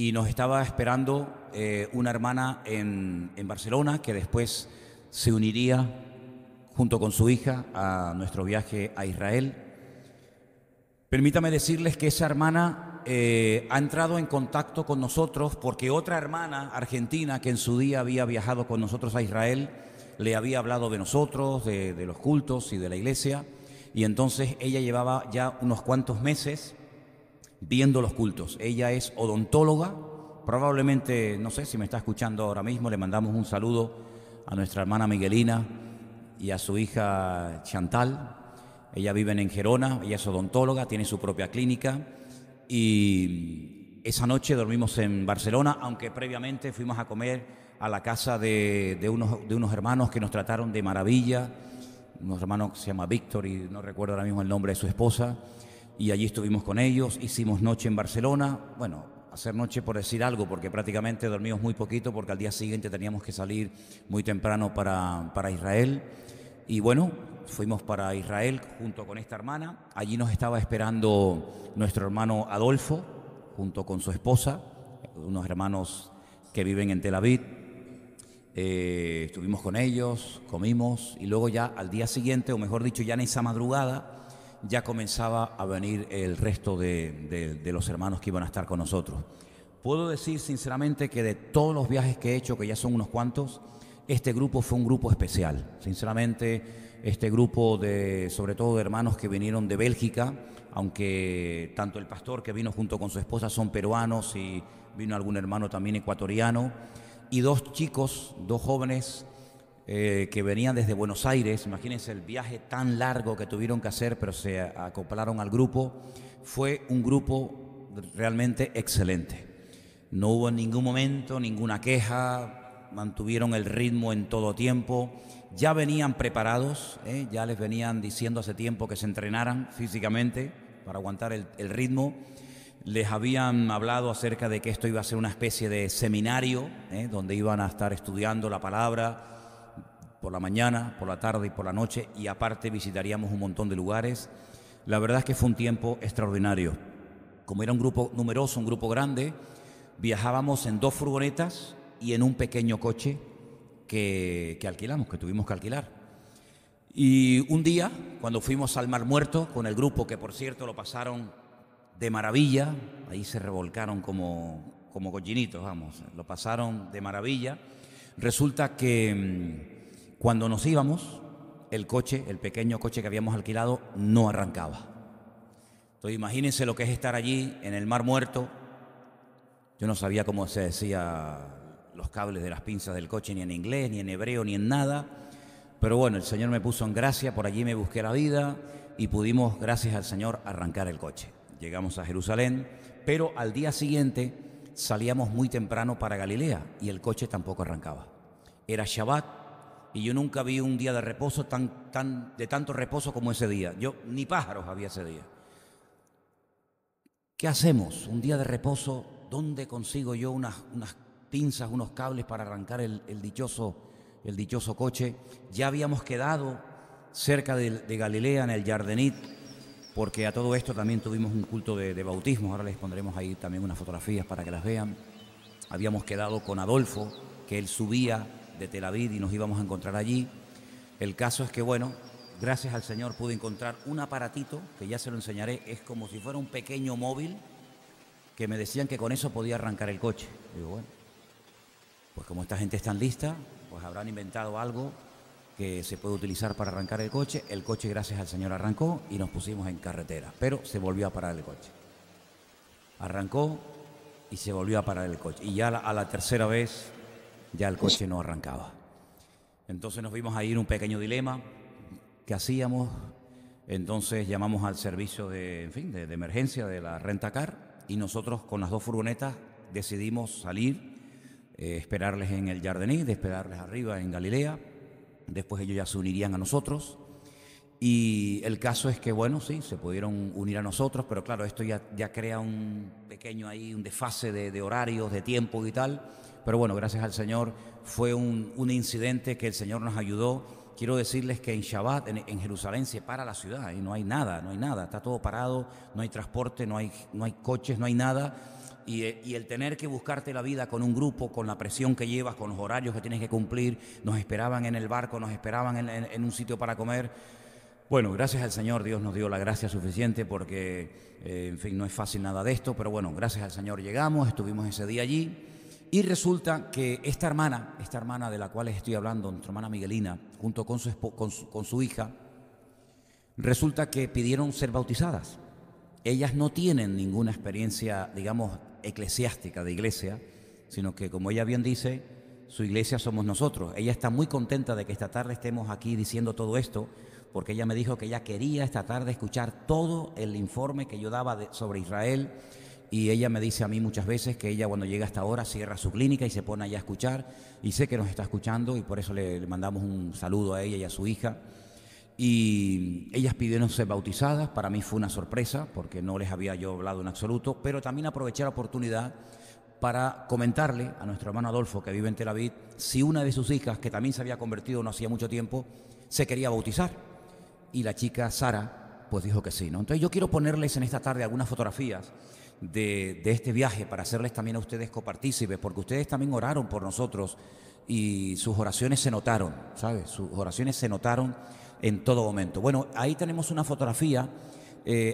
y nos estaba esperando una hermana en Barcelona que después se uniría junto con su hija a nuestro viaje a Israel. Permítame decirles que esa hermana ha entrado en contacto con nosotros porque otra hermana argentina que en su día había viajado con nosotros a Israel le había hablado de nosotros, de los cultos y de la iglesia, y entonces ella llevaba ya unos cuantos meses viendo los cultos. Ella es odontóloga, probablemente, no sé si me está escuchando ahora mismo, le mandamos un saludo a nuestra hermana Miguelina y a su hija Chantal. Ella vive en Gerona, ella es odontóloga, tiene su propia clínica y esa noche dormimos en Barcelona, aunque previamente fuimos a comer a la casa de unos hermanos que nos trataron de maravilla, unos hermanos que se llama Víctor y no recuerdo ahora mismo el nombre de su esposa, y allí estuvimos con ellos, hicimos noche en Barcelona, bueno, hacer noche por decir algo, porque prácticamente dormimos muy poquito porque al día siguiente teníamos que salir muy temprano para Israel. Y bueno, fuimos para Israel junto con esta hermana. Allí nos estaba esperando nuestro hermano Adolfo, junto con su esposa, unos hermanos que viven en Tel Aviv. Estuvimos con ellos, comimos y luego ya al día siguiente, o mejor dicho, ya en esa madrugada, ya comenzaba a venir el resto de los hermanos que iban a estar con nosotros. Puedo decir sinceramente que de todos los viajes que he hecho, que ya son unos cuantos, este grupo fue un grupo especial. Sinceramente, este grupo sobre todo de hermanos que vinieron de Bélgica, aunque tanto el pastor que vino junto con su esposa son peruanos y vino algún hermano también ecuatoriano, y dos chicos, dos jóvenes que venían desde Buenos Aires. Imagínense el viaje tan largo que tuvieron que hacer, pero se acoplaron al grupo. Fue un grupo realmente excelente. No hubo en ningún momento ninguna queja, mantuvieron el ritmo en todo tiempo. Ya venían preparados, ya les venían diciendo hace tiempo que se entrenaran físicamente para aguantar el ritmo. Les habían hablado acerca de que esto iba a ser una especie de seminario, donde iban a estar estudiando la palabra por la mañana, por la tarde y por la noche, y aparte visitaríamos un montón de lugares. La verdad es que fue un tiempo extraordinario. Como era un grupo numeroso, un grupo grande, viajábamos en 2 furgonetas y en un pequeño coche que alquilamos, que tuvimos que alquilar. Y un día, cuando fuimos al Mar Muerto con el grupo, que por cierto lo pasaron de maravilla, ahí se revolcaron como cochinitos, vamos, lo pasaron de maravilla. Resulta que cuando nos íbamos, el pequeño coche que habíamos alquilado, no arrancaba. Entonces imagínense lo que es estar allí en el Mar Muerto. Yo no sabía cómo se decía los cables de las pinzas del coche, ni en inglés, ni en hebreo, ni en nada. Pero bueno, el Señor me puso en gracia, por allí me busqué la vida y pudimos, gracias al Señor, arrancar el coche. Llegamos a Jerusalén, pero al día siguiente salíamos muy temprano para Galilea y el coche tampoco arrancaba. Era Shabbat y yo nunca vi un día de reposo de tanto reposo como ese día. Yo ni pájaros había ese día. ¿Qué hacemos? Un día de reposo, ¿dónde consigo yo unas pinzas, unos cables para arrancar el dichoso coche? Ya habíamos quedado cerca de Galilea, en el Yardenit, porque a todo esto también tuvimos un culto de bautismo. Ahora les pondremos ahí también unas fotografías para que las vean. Habíamos quedado con Adolfo, que él subía de Tel Aviv y nos íbamos a encontrar allí. El caso es que, bueno, gracias al Señor pude encontrar un aparatito, que ya se lo enseñaré, es como si fuera un pequeño móvil, que me decían que con eso podía arrancar el coche. Digo, bueno, pues como esta gente es tan lista, pues habrán inventado algo que se puede utilizar para arrancar el coche. El coche, gracias al Señor, arrancó y nos pusimos en carretera, pero se volvió a parar el coche. Arrancó y se volvió a parar el coche. Y ya a la tercera vez ya el coche no arrancaba. Entonces nos vimos ahí en un pequeño dilema. ¿Qué hacíamos? Entonces llamamos al servicio de emergencia de la Rentacar y nosotros con las 2 furgonetas decidimos salir, esperarles en el Yardenit, esperarles arriba en Galilea. Después ellos ya se unirían a nosotros. Y el caso es que, bueno, sí, se pudieron unir a nosotros, pero claro, esto ya crea un pequeño ahí, un desfase de horarios, de tiempo y tal. Pero bueno, gracias al Señor, fue un incidente que el Señor nos ayudó. Quiero decirles que en Shabbat, en Jerusalén, se para la ciudad y no hay nada, está todo parado, no hay transporte, no hay coches, no hay nada. y el tener que buscarte la vida con un grupo, con la presión que llevas, con los horarios que tienes que cumplir, nos esperaban en el barco, nos esperaban en un sitio para comer. Bueno, gracias al Señor, Dios nos dio la gracia suficiente porque, en fin, no es fácil nada de esto, pero bueno, gracias al Señor llegamos, estuvimos ese día allí y resulta que esta hermana de la cual les estoy hablando, nuestra hermana Miguelina, junto con su hija, resulta que pidieron ser bautizadas. Ellas no tienen ninguna experiencia, digamos, eclesiástica de iglesia, sino que, como ella bien dice, su iglesia somos nosotros. Ella está muy contenta de que esta tarde estemos aquí diciendo todo esto, porque ella me dijo que ella quería esta tarde escuchar todo el informe que yo daba sobre Israel, y ella me dice a mí muchas veces que ella cuando llega hasta ahora cierra su clínica y se pone allá a escuchar, y sé que nos está escuchando y por eso le mandamos un saludo a ella y a su hija. Y ellas pidieron ser bautizadas. Para mí fue una sorpresa porque no les había yo hablado en absoluto, pero también aproveché la oportunidad para comentarle a nuestro hermano Adolfo, que vive en Tel Aviv, si una de sus hijas, que también se había convertido no hacía mucho tiempo, se quería bautizar. Y la chica Sara pues dijo que sí, ¿no? Entonces yo quiero ponerles en esta tarde algunas fotografías de este viaje para hacerles también a ustedes copartícipes, porque ustedes también oraron por nosotros y sus oraciones se notaron, ¿sabes? Sus oraciones se notaron en todo momento. Bueno, ahí tenemos una fotografía.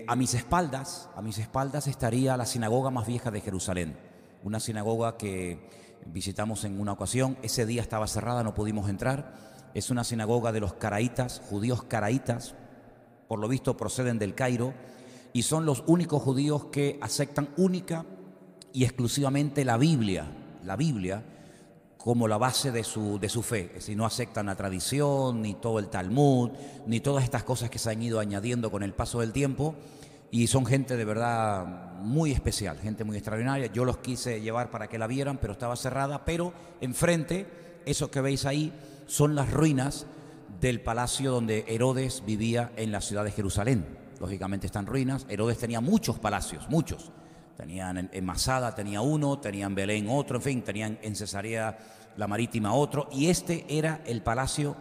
A mis espaldas estaría la sinagoga más vieja de Jerusalén, una sinagoga que visitamos en una ocasión. Ese día estaba cerrada, no pudimos entrar. Es una sinagoga de los caraítas, judíos caraítas, por lo visto proceden del Cairo, y son los únicos judíos que aceptan única y exclusivamente la Biblia como la base de su fe. Es decir, no aceptan la tradición, ni todo el Talmud, ni todas estas cosas que se han ido añadiendo con el paso del tiempo, y son gente de verdad muy especial, gente muy extraordinaria. Yo los quise llevar para que la vieran, pero estaba cerrada. Pero enfrente, eso que veis ahí, son las ruinas del palacio donde Herodes vivía en la ciudad de Jerusalén. Lógicamente están ruinas. Herodes tenía muchos palacios, muchos. Tenían en Masada tenía uno, tenían en Belén otro, en fin, tenían en Cesarea la Marítima otro, y este era el palacio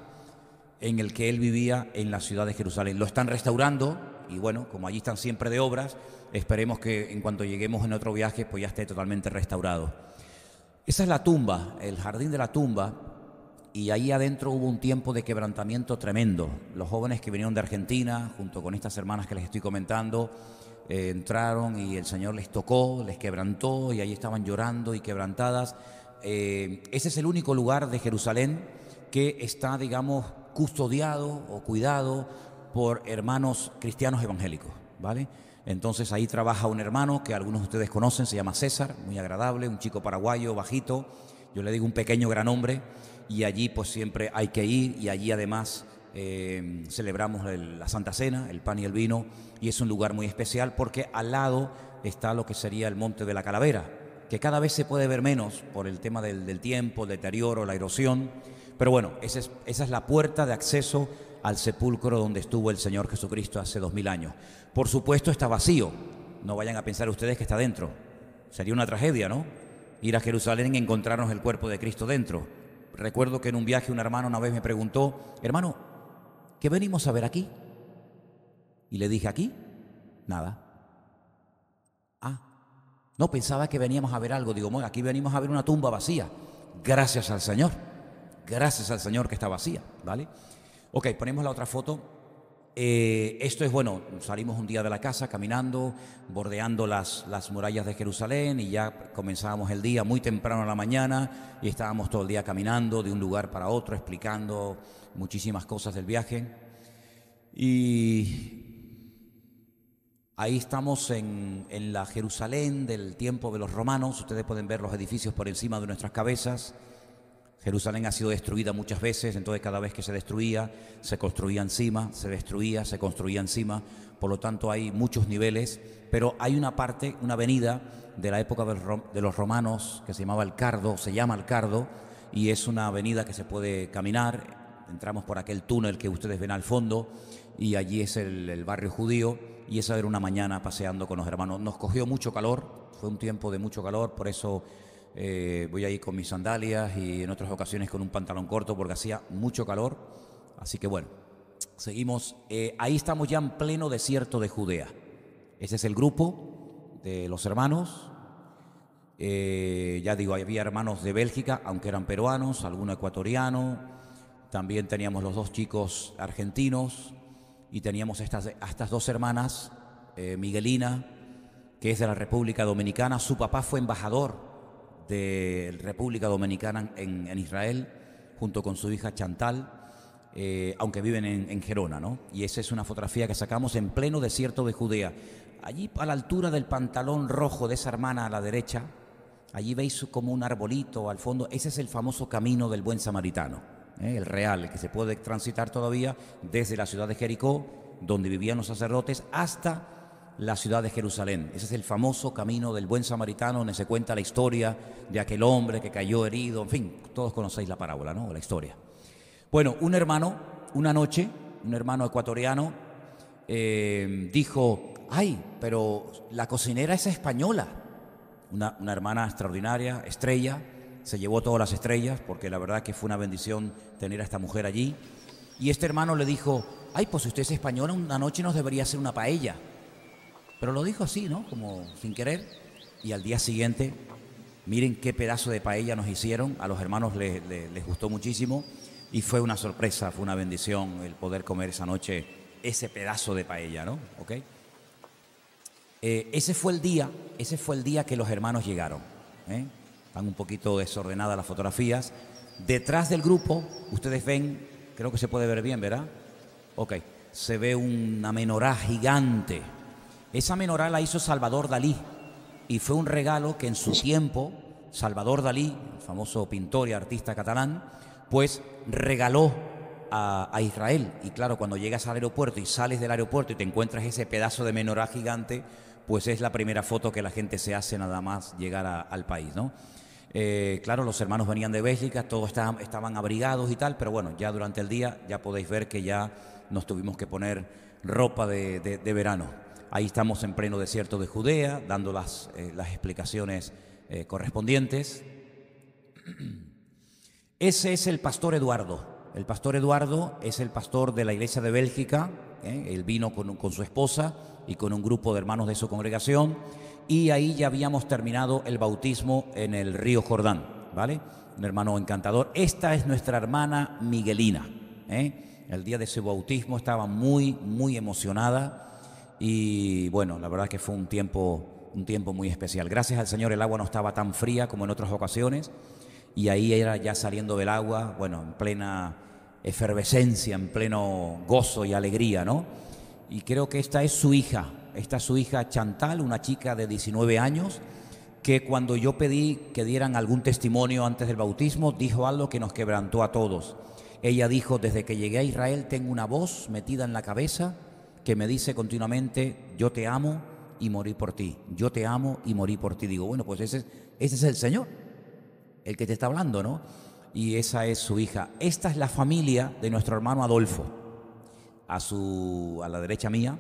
en el que él vivía en la ciudad de Jerusalén. Lo están restaurando y bueno, como allí están siempre de obras, esperemos que en cuanto lleguemos en otro viaje pues ya esté totalmente restaurado. Esa es la tumba, el jardín de la tumba, y ahí adentro hubo un tiempo de quebrantamiento tremendo. Los jóvenes que vinieron de Argentina, junto con estas hermanas que les estoy comentando, entraron y el Señor les tocó, les quebrantó, y ahí estaban llorando y quebrantadas. Ese es el único lugar de Jerusalén que está, digamos, custodiado o cuidado por hermanos cristianos evangélicos, ¿vale? Entonces ahí trabaja un hermano que algunos de ustedes conocen, se llama César, muy agradable, un chico paraguayo, bajito, yo le digo un pequeño gran hombre, y allí pues siempre hay que ir, y allí además celebramos la Santa Cena, el pan y el vino, y es un lugar muy especial porque al lado está lo que sería el Monte de la Calavera, que cada vez se puede ver menos por el tema del tiempo, el deterioro, la erosión, pero bueno, esa es la puerta de acceso al sepulcro donde estuvo el Señor Jesucristo hace 2000 años. Por supuesto está vacío, no vayan a pensar ustedes que está dentro, sería una tragedia, ¿no? Ir a Jerusalén y encontrarnos el cuerpo de Cristo dentro. Recuerdo que en un viaje un hermano una vez me preguntó: hermano, ¿qué venimos a ver aquí? Y le dije: ¿aquí? Nada. No, pensaba que veníamos a ver algo. Digo, bueno, aquí venimos a ver una tumba vacía. Gracias al Señor que está vacía, ¿vale? Ok, ponemos la otra foto. Esto es, bueno, salimos un día de la casa caminando, bordeando las murallas de Jerusalén, y ya comenzábamos el día muy temprano en la mañana y estábamos todo el día caminando de un lugar para otro, explicando muchísimas cosas del viaje. Y ahí estamos en la Jerusalén del tiempo de los romanos. Ustedes pueden ver los edificios por encima de nuestras cabezas. Jerusalén ha sido destruida muchas veces, entonces cada vez que se destruía, se construía encima, se destruía, se construía encima. Por lo tanto hay muchos niveles, pero hay una parte, una avenida de la época de los romanos que se llama el Cardo, y es una avenida que se puede caminar. Entramos por aquel túnel que ustedes ven al fondo, y allí es el barrio judío, y esa era una mañana paseando con los hermanos. Nos cogió mucho calor, fue un tiempo de mucho calor, por eso voy a ir con mis sandalias y en otras ocasiones con un pantalón corto porque hacía mucho calor. Así que bueno, seguimos. Ahí estamos ya en pleno desierto de Judea. Ese es el grupo de los hermanos. Ya digo, había hermanos de Bélgica, aunque eran peruanos, alguno ecuatoriano. También teníamos los dos chicos argentinos y teníamos estas dos hermanas, Miguelina, que es de la República Dominicana. Su papá fue embajador de República Dominicana en Israel, junto con su hija Chantal, aunque viven en Gerona, ¿no? Y esa es una fotografía que sacamos en pleno desierto de Judea. Allí a la altura del pantalón rojo de esa hermana a la derecha, allí veis como un arbolito al fondo. Ese es el famoso camino del buen samaritano, el real, el que se puede transitar todavía desde la ciudad de Jericó, donde vivían los sacerdotes, hasta la ciudad de Jerusalén. Ese es el famoso camino del buen samaritano, donde se cuenta la historia de aquel hombre que cayó herido. En fin, todos conocéis la parábola, ¿no? La historia. Bueno, un hermano, una noche, un hermano ecuatoriano, dijo: ay, pero la cocinera es española. Una hermana extraordinaria, estrella, se llevó todas las estrellas, porque la verdad que fue una bendición tener a esta mujer allí. Y este hermano le dijo: ay, pues si usted es española, una noche nos debería hacer una paella. Pero lo dijo así, ¿no? Como sin querer. Y al día siguiente, miren qué pedazo de paella nos hicieron. A los hermanos les gustó muchísimo. Y fue una sorpresa, fue una bendición el poder comer esa noche ese pedazo de paella, ¿no? ¿Ok? Ese fue el día que los hermanos llegaron. Están un poquito desordenadas las fotografías. Detrás del grupo, ustedes ven, creo que se puede ver bien, ¿verdad? Ok, se ve una menorá gigante. Esa menorá la hizo Salvador Dalí y fue un regalo que en su tiempo Salvador Dalí, el famoso pintor y artista catalán, pues regaló a Israel. Y claro, cuando llegas al aeropuerto y sales del aeropuerto y te encuentras ese pedazo de menorá gigante, pues es la primera foto que la gente se hace nada más llegar al país, ¿no? Claro, los hermanos venían de Bélgica, todos estaban abrigados y tal, pero bueno, ya durante el día ya podéis ver que ya nos tuvimos que poner ropa de verano. Ahí estamos en pleno desierto de Judea, dando las explicaciones correspondientes. Ese es el pastor Eduardo. El pastor Eduardo es el pastor de la iglesia de Bélgica. Él vino con su esposa y con un grupo de hermanos de su congregación. Y ahí ya habíamos terminado el bautismo en el río Jordán, ¿vale? Un hermano encantador. Esta es nuestra hermana Miguelina. El día de su bautismo estaba muy, muy emocionada. Y bueno, la verdad que fue un tiempo muy especial. Gracias al Señor el agua no estaba tan fría como en otras ocasiones. Y ahí era ya saliendo del agua, bueno, en plena efervescencia, en pleno gozo y alegría, ¿no? Y creo que esta es su hija Chantal, una chica de 19 años, que cuando yo pedí que dieran algún testimonio antes del bautismo, dijo algo que nos quebrantó a todos. Ella dijo: desde que llegué a Israel tengo una voz metida en la cabeza que me dice continuamente: yo te amo y morí por ti, yo te amo y morí por ti. Digo, bueno, pues ese es el Señor, el que te está hablando, ¿no? Y esa es su hija. Esta es la familia de nuestro hermano Adolfo. A la derecha mía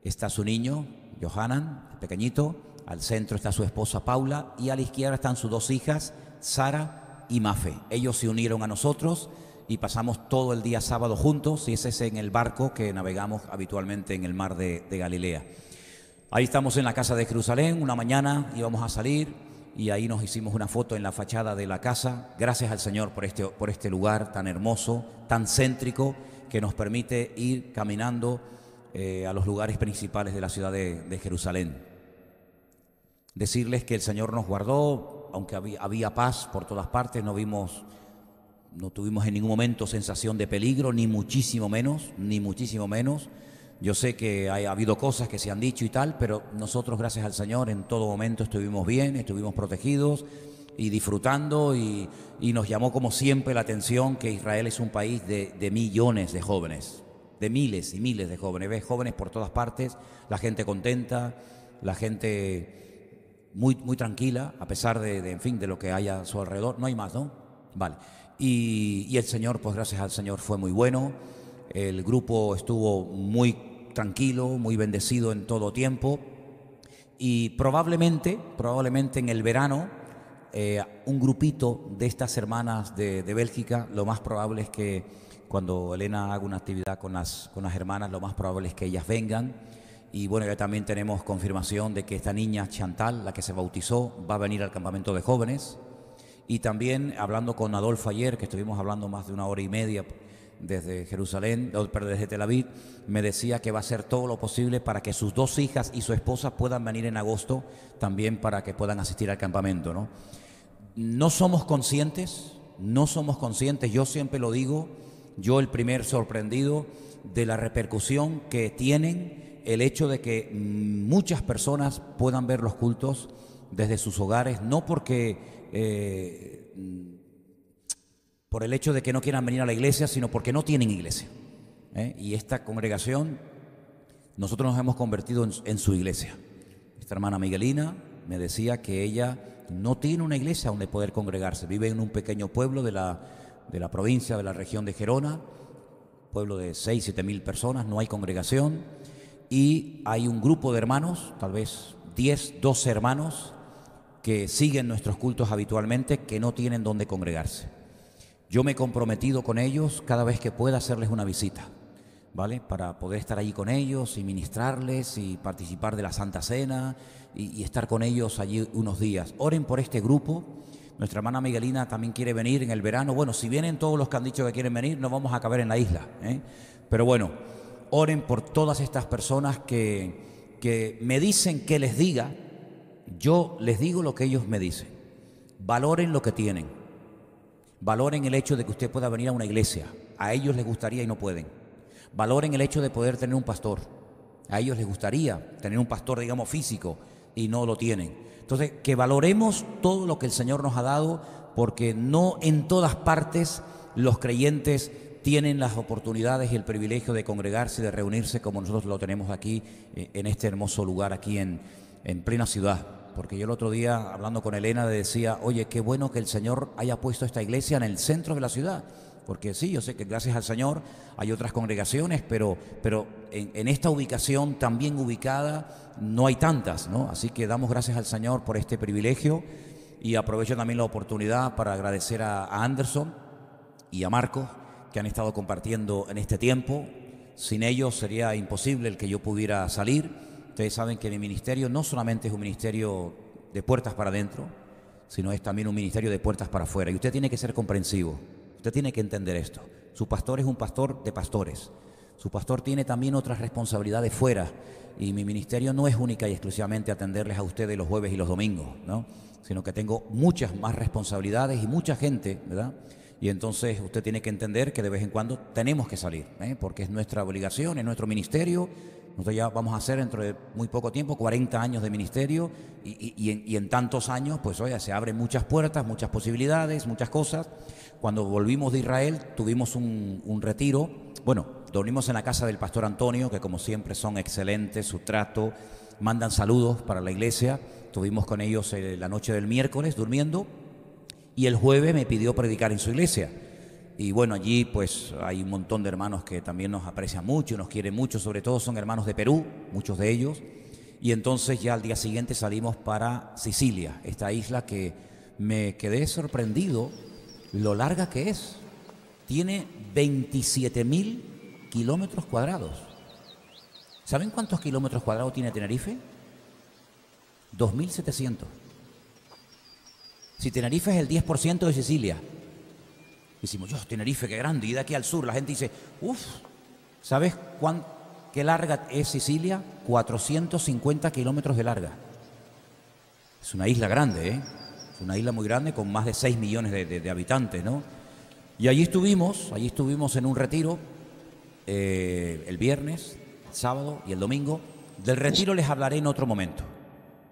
está su niño, Johanan, el pequeñito. Al centro está su esposa Paula y a la izquierda están sus dos hijas, Sara y Mafe. Ellos se unieron a nosotros y pasamos todo el día sábado juntos, y ese es en el barco que navegamos habitualmente en el mar de Galilea. Ahí estamos en la casa de Jerusalén. Una mañana íbamos a salir y ahí nos hicimos una foto en la fachada de la casa. Gracias al Señor por este lugar tan hermoso, tan céntrico, que nos permite ir caminando a los lugares principales de la ciudad de Jerusalén. Decirles que el Señor nos guardó, aunque había paz por todas partes. No tuvimos en ningún momento sensación de peligro, ni muchísimo menos. Yo sé que ha habido cosas que se han dicho y tal, pero nosotros, gracias al Señor, en todo momento estuvimos bien, estuvimos protegidos y disfrutando, y nos llamó como siempre la atención que Israel es un país de millones de jóvenes, de miles y miles de jóvenes. Ves jóvenes por todas partes, la gente contenta, la gente muy, muy tranquila, a pesar de lo que haya a su alrededor. No hay más, ¿no? Vale. Y el Señor, pues gracias al Señor, fue muy bueno. El grupo estuvo muy tranquilo, muy bendecido en todo tiempo, y probablemente en el verano un grupito de estas hermanas de Bélgica, lo más probable es que cuando Elena haga una actividad con las hermanas, lo más probable es que ellas vengan Y bueno, ya también tenemos confirmación de que esta niña Chantal, la que se bautizó, va a venir al campamento de jóvenes. Y también hablando con Adolfo ayer, que estuvimos hablando más de 1 hora y media desde Jerusalén, desde Tel Aviv, me decía que va a hacer todo lo posible para que sus 2 hijas y su esposa puedan venir en agosto también para que puedan asistir al campamento, ¿no? No somos conscientes, yo siempre lo digo, yo el primer sorprendido de la repercusión que tienen el hecho de que muchas personas puedan ver los cultos desde sus hogares, no porque por el hecho de que no quieran venir a la iglesia, sino porque no tienen iglesia. Y esta congregación, nosotros nos hemos convertido en su iglesia. Esta hermana Miguelina me decía que ella no tiene una iglesia donde poder congregarse. Vive en un pequeño pueblo de la provincia, de la región de Gerona, pueblo de 6-7 mil personas, no hay congregación. Y hay un grupo de hermanos, tal vez 10-12 hermanos, que siguen nuestros cultos habitualmente, que no tienen dónde congregarse. Yo me he comprometido con ellos cada vez que pueda hacerles una visita, ¿vale? Para poder estar allí con ellos y ministrarles y participar de la Santa Cena y estar con ellos allí unos días. Oren por este grupo. Nuestra hermana Miguelina también quiere venir en el verano. Bueno, si vienen todos los que han dicho que quieren venir, no vamos a caber en la isla, ¿eh? Pero bueno, oren por todas estas personas que me dicen que les diga. Yo les digo lo que ellos me dicen. Valoren lo que tienen. Valoren el hecho de que usted pueda venir a una iglesia. A ellos les gustaría y no pueden. Valoren el hecho de poder tener un pastor. A ellos les gustaría tener un pastor, digamos, físico, y no lo tienen. Entonces, que valoremos todo lo que el Señor nos ha dado, porque no en todas partes los creyentes tienen las oportunidades y el privilegio de congregarse y de reunirse como nosotros lo tenemos aquí, en este hermoso lugar, aquí en plena ciudad. Porque yo el otro día, hablando con Elena, le decía, oye, qué bueno que el Señor haya puesto esta iglesia en el centro de la ciudad. Porque sí, yo sé que gracias al Señor hay otras congregaciones, pero en esta ubicación tan bien ubicada no hay tantas, ¿no? Así que damos gracias al Señor por este privilegio, y aprovecho también la oportunidad para agradecer a Anderson y a Marcos, que han estado compartiendo en este tiempo. Sin ellos sería imposible el que yo pudiera salir. Ustedes saben que mi ministerio no solamente es un ministerio de puertas para adentro, sino es también un ministerio de puertas para afuera. Y usted tiene que ser comprensivo, usted tiene que entender esto. Su pastor es un pastor de pastores. Su pastor tiene también otras responsabilidades fuera. Y mi ministerio no es única y exclusivamente atenderles a ustedes los jueves y los domingos, ¿no? Sino que tengo muchas más responsabilidades y mucha gente, ¿verdad? Y entonces usted tiene que entender que de vez en cuando tenemos que salir, porque es nuestra obligación, es nuestro ministerio. Nosotros ya vamos a hacer dentro de muy poco tiempo 40 años de ministerio, y en tantos años, pues oye, se abren muchas puertas, muchas posibilidades, muchas cosas. Cuando volvimos de Israel tuvimos un retiro. Bueno, dormimos en la casa del pastor Antonio, que como siempre son excelentes, su trato, mandan saludos para la iglesia. Estuvimos con ellos la noche del miércoles durmiendo, y el jueves me pidió predicar en su iglesia. Y bueno, allí pues hay un montón de hermanos que también nos aprecian mucho, nos quieren mucho, sobre todo son hermanos de Perú, muchos de ellos. Y entonces ya al día siguiente salimos para Sicilia, esta isla que me quedé sorprendido lo larga que es. Tiene 27.000 kilómetros cuadrados. ¿Saben cuántos kilómetros cuadrados tiene Tenerife? 2.700. Si Tenerife es el 10% de Sicilia, decimos, yo, Tenerife, qué grande, y de aquí al sur la gente dice, uff, ¿sabes qué larga es Sicilia? 450 kilómetros de larga. Es una isla grande, ¿eh? Es una isla muy grande con más de 6 millones de habitantes, ¿no? Y allí estuvimos en un retiro el viernes, el sábado y el domingo. Del retiro les hablaré en otro momento.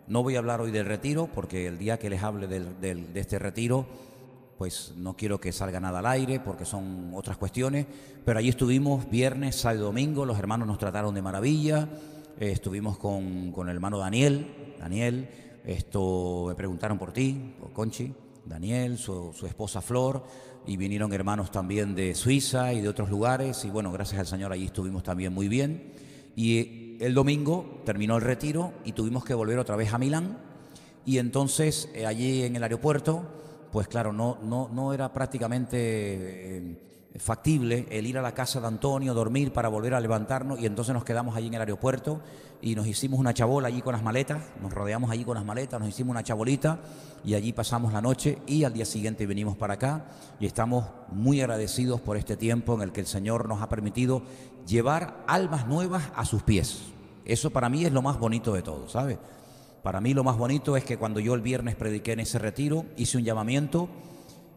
No voy a hablar hoy del retiro porque el día que les hable de este retiro, pues no quiero que salga nada al aire porque son otras cuestiones, pero allí estuvimos viernes, sábado y domingo. Los hermanos nos trataron de maravilla. Estuvimos con el hermano Daniel, me preguntaron por ti, por Conchi, Daniel, su esposa Flor, y vinieron hermanos también de Suiza y de otros lugares, y bueno, gracias al Señor allí estuvimos también muy bien. Y el domingo terminó el retiro y tuvimos que volver otra vez a Milán, y entonces allí en el aeropuerto, pues claro, no era prácticamente factible el ir a la casa de Antonio, dormir para volver a levantarnos, y entonces nos quedamos allí en el aeropuerto y nos hicimos una chabola allí con las maletas, nos rodeamos allí con las maletas, nos hicimos una chabolita y allí pasamos la noche y al día siguiente venimos para acá y estamos muy agradecidos por este tiempo en el que el Señor nos ha permitido llevar almas nuevas a sus pies. Eso para mí es lo más bonito de todo, ¿sabes? Para mí lo más bonito es que cuando yo el viernes prediqué en ese retiro, hice un llamamiento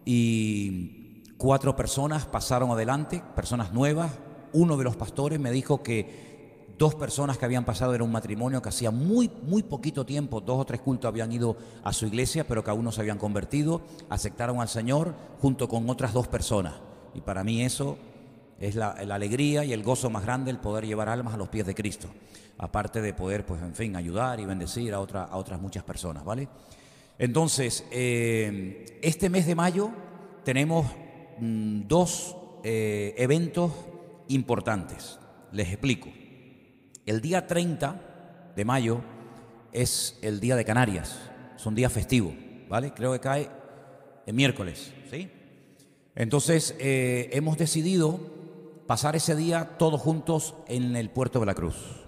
y 4 personas pasaron adelante, personas nuevas. Uno de los pastores me dijo que 2 personas que habían pasado era un matrimonio que hacía muy poquito tiempo, 2 o 3 cultos habían ido a su iglesia, pero que aún no se habían convertido, aceptaron al Señor junto con otras 2 personas. Y para mí eso es la alegría y el gozo más grande, el poder llevar almas a los pies de Cristo. Aparte de poder, pues en fin, ayudar y bendecir a otras muchas personas, ¿vale? Entonces, este mes de mayo tenemos 2 eventos importantes. Les explico. El día 30 de mayo es el Día de Canarias. Es un día festivo, ¿vale? Creo que cae el miércoles, ¿sí? Entonces, hemos decidido pasar ese día todos juntos en el puerto de la Cruz.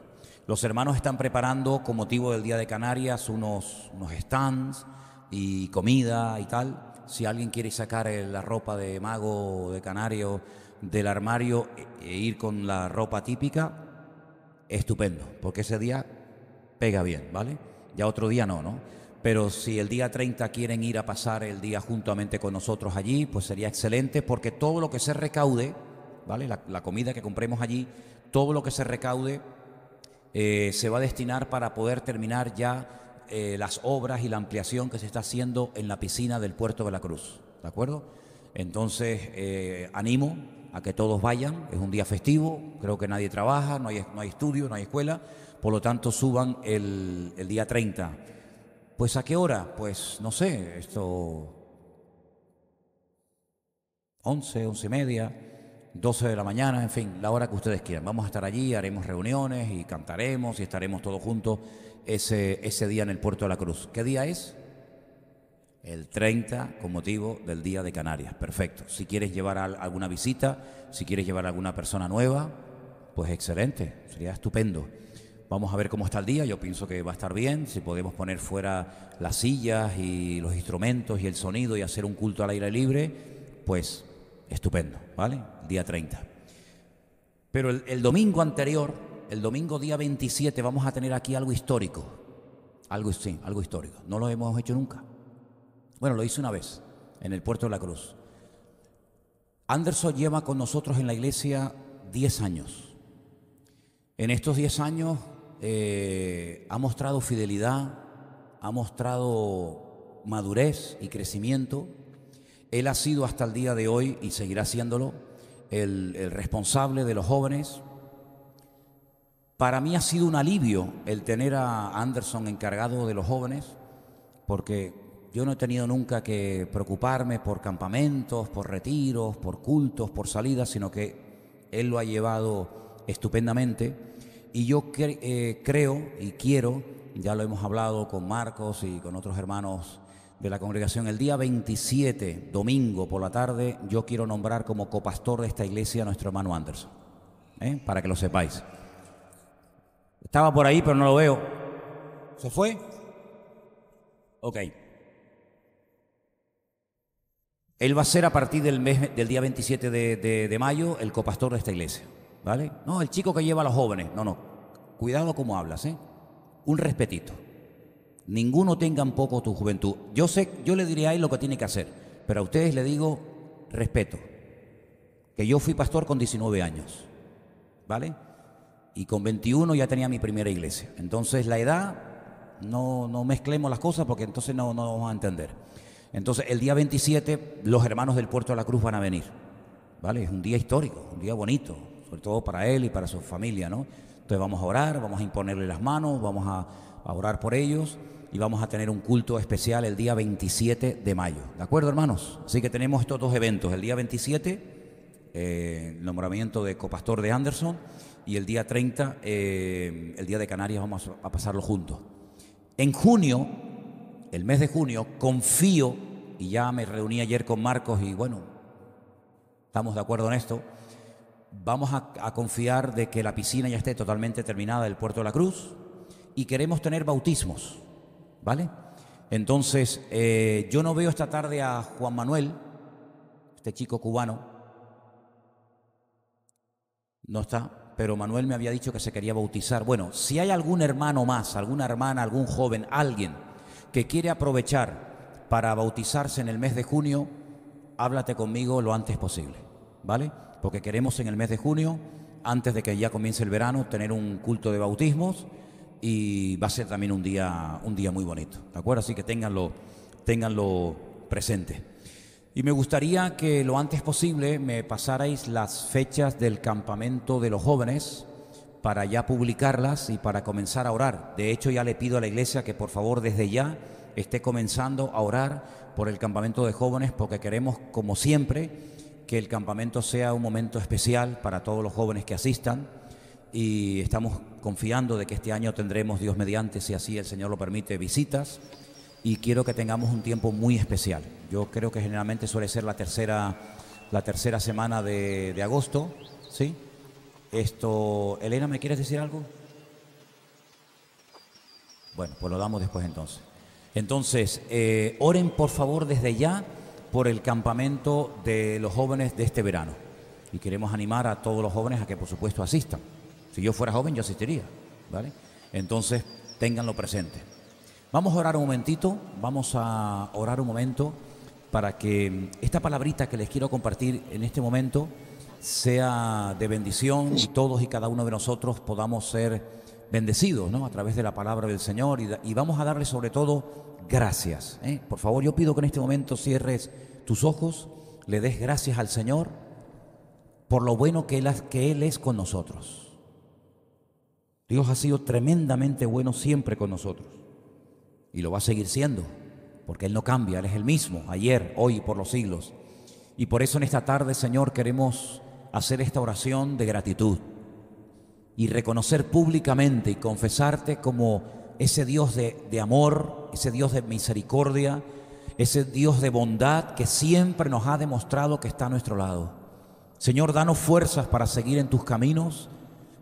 Los hermanos están preparando, con motivo del Día de Canarias, unos stands y comida y tal. Si alguien quiere sacar la ropa de mago de canario del armario e ir con la ropa típica, estupendo, porque ese día pega bien, ¿vale? Ya otro día no. Pero si el día 30 quieren ir a pasar el día juntamente con nosotros allí, pues sería excelente, porque todo lo que se recaude, ¿vale? La comida que compremos allí, todo lo que se recaude se va a destinar para poder terminar ya las obras y la ampliación que se está haciendo en la piscina del Puerto de la Cruz, ¿de acuerdo? Entonces, animo a que todos vayan, es un día festivo, creo que nadie trabaja, no hay estudio, no hay escuela, por lo tanto suban el día 30. ¿Pues a qué hora? Pues no sé, 11, 11:30, 12 de la mañana, en fin, la hora que ustedes quieran. Vamos a estar allí, haremos reuniones y cantaremos y estaremos todos juntos ese día en el Puerto de la Cruz. ¿Qué día es? El 30, con motivo del Día de Canarias. Perfecto. Si quieres llevar alguna visita, si quieres llevar a alguna persona nueva, pues excelente, sería estupendo. Vamos a ver cómo está el día, yo pienso que va a estar bien, si podemos poner fuera las sillas y los instrumentos y el sonido y hacer un culto al aire libre, pues estupendo, ¿vale? Día 30. Pero el domingo anterior, el domingo día 27, vamos a tener aquí algo histórico. Algo histórico. No lo hemos hecho nunca. Bueno, lo hice una vez, en el Puerto de la Cruz. Anderson lleva con nosotros en la iglesia 10 años. En estos 10 años ha mostrado fidelidad, ha mostrado madurez y crecimiento. Él ha sido hasta el día de hoy, y seguirá siéndolo, el responsable de los jóvenes. Para mí ha sido un alivio el tener a Anderson encargado de los jóvenes, porque yo no he tenido nunca que preocuparme por campamentos, por retiros, por cultos, por salidas, sino que él lo ha llevado estupendamente. Y yo creo y quiero, ya lo hemos hablado con Marcos y con otros hermanos de la congregación, el día 27, domingo por la tarde, yo quiero nombrar como copastor de esta iglesia a nuestro hermano Anderson, para que lo sepáis. Estaba por ahí, pero no lo veo. ¿Se fue? Ok. Él va a ser a partir del día 27 de mayo el copastor de esta iglesia, ¿vale? No, el chico que lleva a los jóvenes. No. Cuidado cómo hablas, ¿eh? Un respetito. Ninguno tenga en poco tu juventud. Yo le diré a él lo que tiene que hacer, pero a ustedes le digo respeto. Que yo fui pastor con 19 años, ¿vale? Y con 21 ya tenía mi primera iglesia. Entonces la edad, no mezclemos las cosas porque entonces no vamos a entender. Entonces el día 27 los hermanos del Puerto de la Cruz van a venir, ¿vale? Es un día histórico, un día bonito, sobre todo para él y para su familia, ¿no? Entonces vamos a orar, vamos a imponerle las manos, vamos a orar por ellos y vamos a tener un culto especial el día 27 de mayo. ¿De acuerdo, hermanos? Así que tenemos estos 2 eventos. El día 27, el nombramiento de copastor de Anderson, y el día 30, el Día de Canarias, vamos a pasarlo juntos. En junio, el mes de junio, confío, y ya me reuní ayer con Marcos y bueno, ¿Estamos de acuerdo en esto? Vamos a confiar de que la piscina ya esté totalmente terminada del Puerto de la Cruz y queremos tener bautismos, ¿vale? Entonces, yo no veo esta tarde a Juan Manuel, este chico cubano, no está, pero Manuel me había dicho que se quería bautizar. Bueno, si hay algún hermano más, alguna hermana, algún joven, alguien que quiere aprovechar para bautizarse en el mes de junio, háblate conmigo lo antes posible, ¿vale? Porque queremos en el mes de junio, antes de que ya comience el verano, tener un culto de bautismos y va a ser también un día muy bonito, ¿de acuerdo? Así que ténganlo presente. Y me gustaría que lo antes posible me pasarais las fechas del campamento de los jóvenes para ya publicarlas y para comenzar a orar. De hecho, ya le pido a la iglesia que por favor desde ya esté comenzando a orar por el campamento de jóvenes, porque queremos, como siempre, que el campamento sea un momento especial para todos los jóvenes que asistan, y estamos confiando de que este año tendremos, Dios mediante, si así el Señor lo permite, visitas, y quiero que tengamos un tiempo muy especial. Yo creo que generalmente suele ser la tercera semana de agosto, ¿sí? Elena, ¿me quieres decir algo? Bueno, pues lo damos después entonces. Entonces, oren por favor desde ya por el campamento de los jóvenes de este verano. Y queremos animar a todos los jóvenes a que por supuesto asistan. Si yo fuera joven yo asistiría, ¿vale? Entonces, ténganlo presente. Vamos a orar un momentito, para que esta palabrita que les quiero compartir en este momento sea de bendición y todos y cada uno de nosotros podamos ser bendecidos, ¿no?, a través de la palabra del Señor, y vamos a darle sobre todo gracias, ¿eh? Por favor, yo pido que en este momento cierres tus ojos, le des gracias al Señor por lo bueno que Él es con nosotros. Dios ha sido tremendamente bueno siempre con nosotros y lo va a seguir siendo, porque Él no cambia, Él es el mismo, ayer, hoy y por los siglos. Y por eso en esta tarde, Señor, queremos hacer esta oración de gratitud y reconocer públicamente y confesarte como ese Dios de amor, ese Dios de misericordia, ese Dios de bondad que siempre nos ha demostrado que está a nuestro lado. Señor, danos fuerzas para seguir en tus caminos,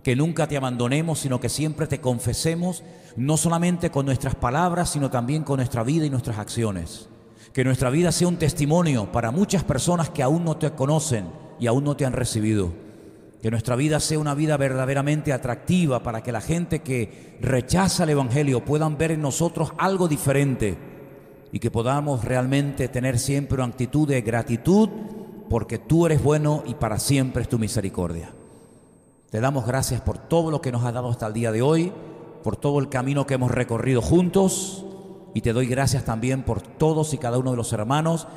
que nunca te abandonemos, sino que siempre te confesemos, no solamente con nuestras palabras, sino también con nuestra vida y nuestras acciones. Que nuestra vida sea un testimonio para muchas personas que aún no te conocen y aún no te han recibido. Que nuestra vida sea una vida verdaderamente atractiva para que la gente que rechaza el Evangelio puedan ver en nosotros algo diferente y que podamos realmente tener siempre una actitud de gratitud, porque tú eres bueno y para siempre es tu misericordia. Te damos gracias por todo lo que nos has dado hasta el día de hoy, por todo el camino que hemos recorrido juntos, y te doy gracias también por todos y cada uno de los hermanos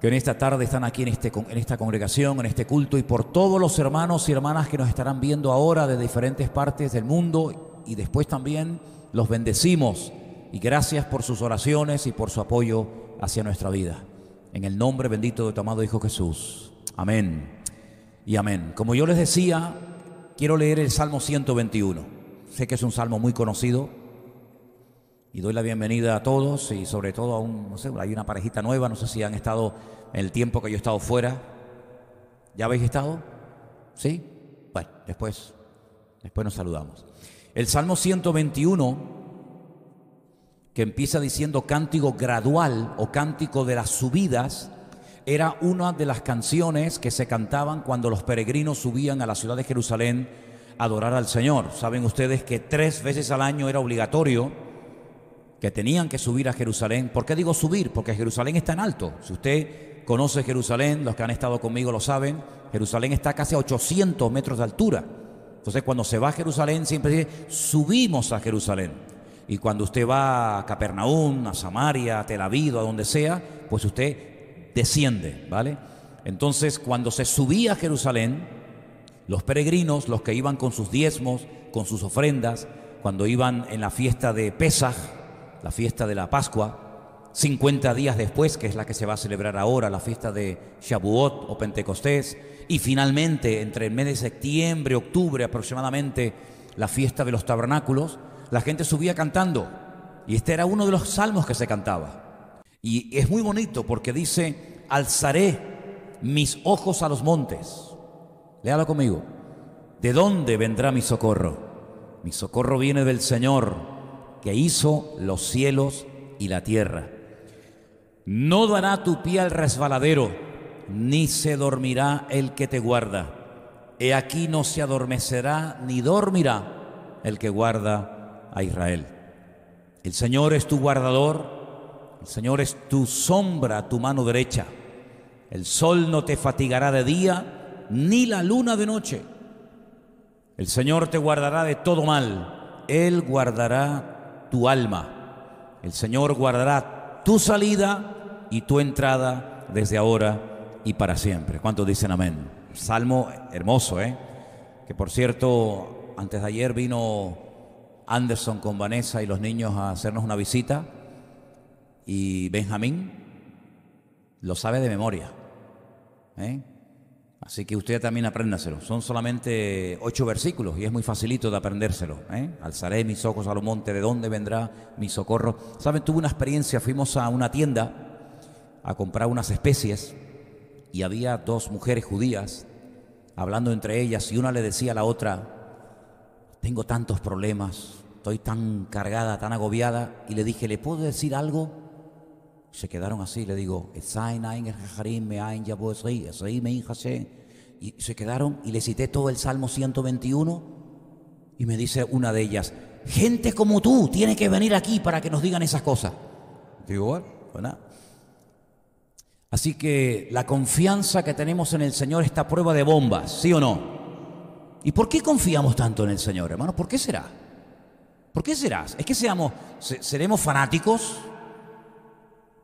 que en esta tarde están aquí en esta congregación, en este culto, y por todos los hermanos y hermanas que nos estarán viendo ahora de diferentes partes del mundo, y después también los bendecimos, y gracias por sus oraciones y por su apoyo hacia nuestra vida. En el nombre bendito de tu amado Hijo Jesús. Amén y amén. Como yo les decía, quiero leer el Salmo 121. Sé que es un salmo muy conocido y doy la bienvenida a todos, y sobre todo no sé, hay una parejita nueva, no sé si han estado en el tiempo que yo he estado fuera. ¿Ya habéis estado? ¿Sí? Bueno, después nos saludamos. El Salmo 121, que empieza diciendo cántico gradual o cántico de las subidas, era una de las canciones que se cantaban cuando los peregrinos subían a la ciudad de Jerusalén a adorar al Señor. Saben ustedes que 3 veces al año era obligatorio que tenían que subir a Jerusalén. ¿Por qué digo subir? Porque Jerusalén está en alto. Si usted conoce Jerusalén, los que han estado conmigo lo saben, Jerusalén está casi a 800 metros de altura. Entonces, cuando se va a Jerusalén, siempre dice, subimos a Jerusalén. Y cuando usted va a Capernaum, a Samaria, a Tel Aviv, a donde sea, pues usted desciende, ¿vale? Entonces, cuando se subía a Jerusalén, los peregrinos, los que iban con sus diezmos, con sus ofrendas, cuando iban en la fiesta de Pesaj, la fiesta de la Pascua, 50 días después, que es la que se va a celebrar ahora, la fiesta de Shavuot o Pentecostés, y finalmente entre el mes de septiembre, octubre aproximadamente, la fiesta de los tabernáculos, la gente subía cantando, y este era uno de los salmos que se cantaba. Y es muy bonito porque dice, alzaré mis ojos a los montes. Léalo conmigo. ¿De dónde vendrá mi socorro? Mi socorro viene del Señor, que hizo los cielos y la tierra. No dará tu pie al resbaladero, ni se dormirá el que te guarda. He aquí no se adormecerá ni dormirá el que guarda a Israel. El Señor es tu guardador, el Señor es tu sombra a tu mano derecha. El sol no te fatigará de día, ni la luna de noche. El Señor te guardará de todo mal, Él guardará tu alma. El Señor guardará tu salida y tu entrada desde ahora y para siempre. ¿Cuántos dicen amén? Salmo hermoso, que por cierto, antes de ayer vino Anderson con Vanessa y los niños a hacernos una visita, y Benjamín lo sabe de memoria, así que usted también apréndaselo. Son solamente 8 versículos y es muy facilito de aprendérselo. Alzaré mis ojos a los montes, ¿de dónde vendrá mi socorro? Saben, tuve una experiencia, fuimos a una tienda a comprar unas especies y había 2 mujeres judías hablando entre ellas, y una le decía a la otra: tengo tantos problemas, estoy tan cargada, tan agobiada. Y le dije: ¿le puedo decir algo? Se quedaron así. Le digo: y se quedaron, y le cité todo el Salmo 121. Y me dice una de ellas: gente como tú tiene que venir aquí para que nos digan esas cosas. Digo: bueno, pues nada. Así que la confianza que tenemos en el Señor está a prueba de bombas, ¿sí o no? ¿Y por qué confiamos tanto en el Señor, hermanos? ¿Por qué será? ¿Por qué será? ¿Es que seremos fanáticos?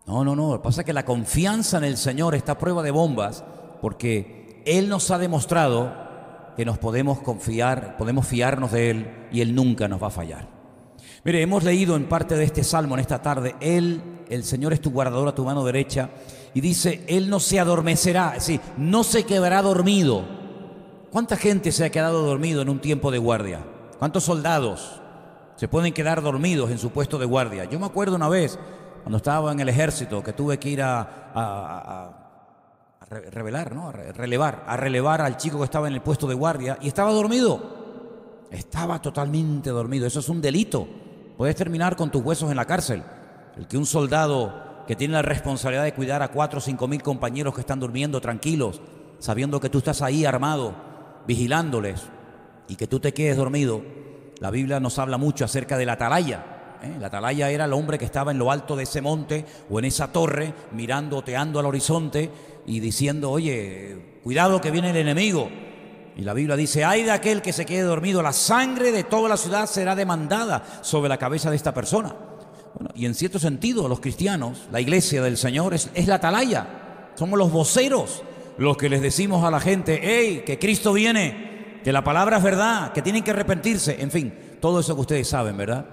No. Lo que pasa es que la confianza en el Señor está a prueba de bombas, porque Él nos ha demostrado que nos podemos confiar, podemos fiarnos de Él, y Él nunca nos va a fallar. Mire, hemos leído en parte de este salmo en esta tarde: el Señor es tu guardador a tu mano derecha, y dice: Él no se adormecerá, es decir, no se quedará dormido. ¿Cuánta gente se ha quedado dormido en un tiempo de guardia? ¿Cuántos soldados se pueden quedar dormidos en su puesto de guardia? Yo me acuerdo una vez, cuando estaba en el ejército, que tuve que ir a relevar al chico que estaba en el puesto de guardia, y estaba dormido. Estaba totalmente dormido. Eso es un delito. Puedes terminar con tus huesos en la cárcel. El que un soldado que tiene la responsabilidad de cuidar a 4 o 5 mil compañeros que están durmiendo tranquilos, sabiendo que tú estás ahí armado, vigilándoles, y que tú te quedes dormido. La Biblia nos habla mucho acerca de la atalaya. La atalaya era el hombre que estaba en lo alto de ese monte o en esa torre, mirando, oteando al horizonte y diciendo: oye, cuidado que viene el enemigo. Y la Biblia dice: ay de aquel que se quede dormido, la sangre de toda la ciudad será demandada sobre la cabeza de esta persona. Bueno, y en cierto sentido, los cristianos, la iglesia del Señor es la atalaya. Somos los voceros, los que les decimos a la gente: hey, que Cristo viene, que la palabra es verdad, que tienen que arrepentirse. En fin, todo eso que ustedes saben, ¿verdad?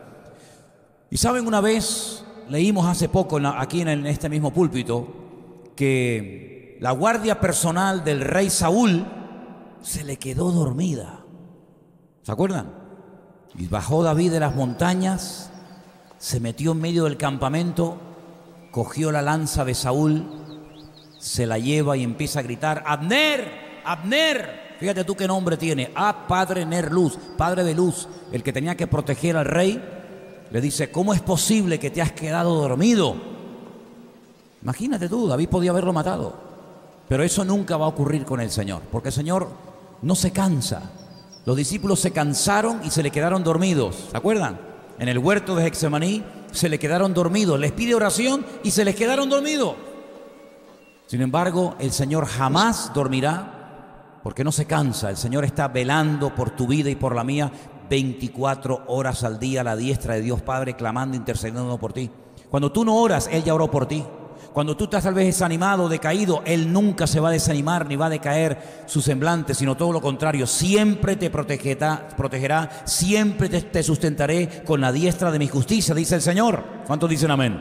Y saben, una vez leímos hace poco aquí en este mismo púlpito que la guardia personal del rey Saúl se le quedó dormida. ¿Se acuerdan? Y bajó David de las montañas, se metió en medio del campamento, cogió la lanza de Saúl, se la lleva y empieza a gritar: ¡Abner! ¡Abner! Fíjate tú qué nombre tiene. Padre Ner Luz, padre de luz, el que tenía que proteger al rey. Le dice: ¿cómo es posible que te has quedado dormido? Imagínate tú, David podía haberlo matado. Pero eso nunca va a ocurrir con el Señor, porque el Señor no se cansa. Los discípulos se cansaron y se le quedaron dormidos. ¿Se acuerdan? En el huerto de Getsemaní se le quedaron dormidos. Les pide oración y se les quedaron dormidos. Sin embargo, el Señor jamás dormirá, porque no se cansa. El Señor está velando por tu vida y por la mía 24 horas al día a la diestra de Dios Padre, clamando, intercediendo por ti. Cuando tú no oras, Él ya oró por ti. Cuando tú estás tal vez desanimado, decaído, Él nunca se va a desanimar ni va a decaer su semblante, sino todo lo contrario. Siempre te protegerá, siempre te sustentaré con la diestra de mi justicia, dice el Señor. ¿Cuántos dicen amén?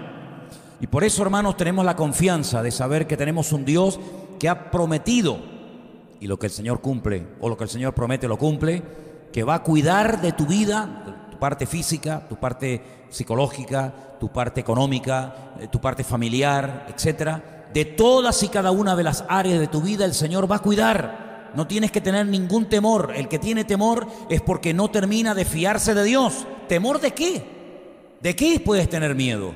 Y por eso, hermanos, tenemos la confianza de saber que tenemos un Dios que ha prometido, y lo que el Señor cumple, o lo que el Señor promete lo cumple, que va a cuidar de tu vida, tu parte física, tu parte psicológica, tu parte económica, tu parte familiar, etcétera. De todas y cada una de las áreas de tu vida el Señor va a cuidar. No tienes que tener ningún temor. El que tiene temor es porque no termina de fiarse de Dios. ¿Temor de qué? ¿De qué puedes tener miedo?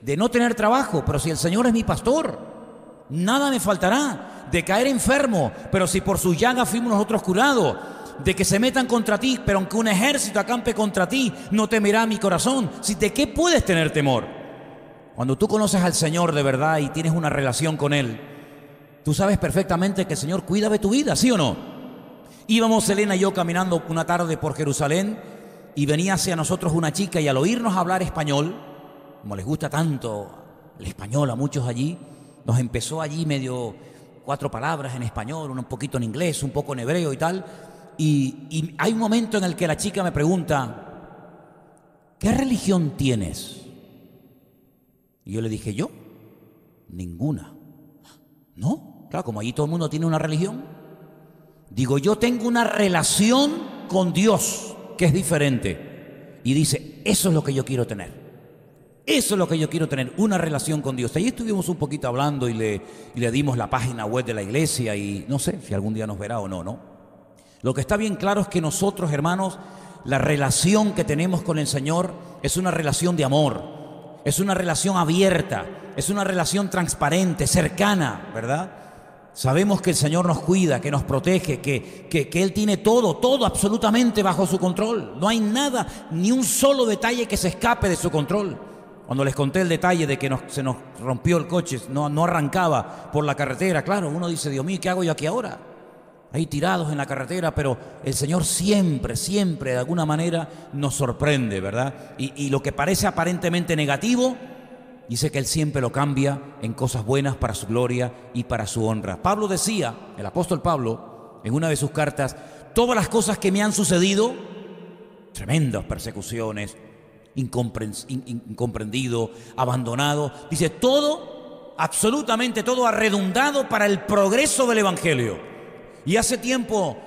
De no tener trabajo, pero si el Señor es mi pastor, nada me faltará. De caer enfermo, pero si por su llaga fuimos nosotros curados. De que se metan contra ti, pero aunque un ejército acampe contra ti, no temerá mi corazón. ¿De qué puedes tener temor? Cuando tú conoces al Señor de verdad y tienes una relación con Él, tú sabes perfectamente que el Señor cuida de tu vida, ¿sí o no? Íbamos Elena y yo caminando una tarde por Jerusalén y venía hacia nosotros una chica y al oírnos hablar español, como les gusta tanto el español a muchos allí, nos empezó allí medio 4 palabras en español, un poquito en inglés, un poco en hebreo y tal. Y hay un momento en el que la chica me pregunta, ¿qué religión tienes? Y yo le dije, ¿yo? Ninguna. ¿No? Claro, como allí todo el mundo tiene una religión. Digo, yo tengo una relación con Dios que es diferente. Y dice, eso es lo que yo quiero tener. Eso es lo que yo quiero tener, una relación con Dios. Allí estuvimos un poquito hablando y le dimos la página web de la iglesia y no sé si algún día nos verá o no, ¿no? Lo que está bien claro es que nosotros, hermanos, la relación que tenemos con el Señor es una relación de amor, es una relación abierta, es una relación transparente, cercana, ¿verdad? Sabemos que el Señor nos cuida, que nos protege, que Él tiene todo absolutamente bajo su control. No hay nada, ni un solo detalle que se escape de su control. Cuando les conté el detalle de que se nos rompió el coche, no arrancaba por la carretera, claro, uno dice, Dios mío, ¿qué hago yo aquí ahora? Ahí tirados en la carretera, pero el Señor siempre de alguna manera nos sorprende, ¿verdad? Y lo que parece aparentemente negativo, dice que Él siempre lo cambia en cosas buenas para su gloria y para su honra. Pablo decía, el apóstol Pablo, en una de sus cartas, todas las cosas que me han sucedido, tremendas persecuciones, incomprendido, abandonado, dice, todo, absolutamente todo ha redundado para el progreso del Evangelio. Y hace tiempo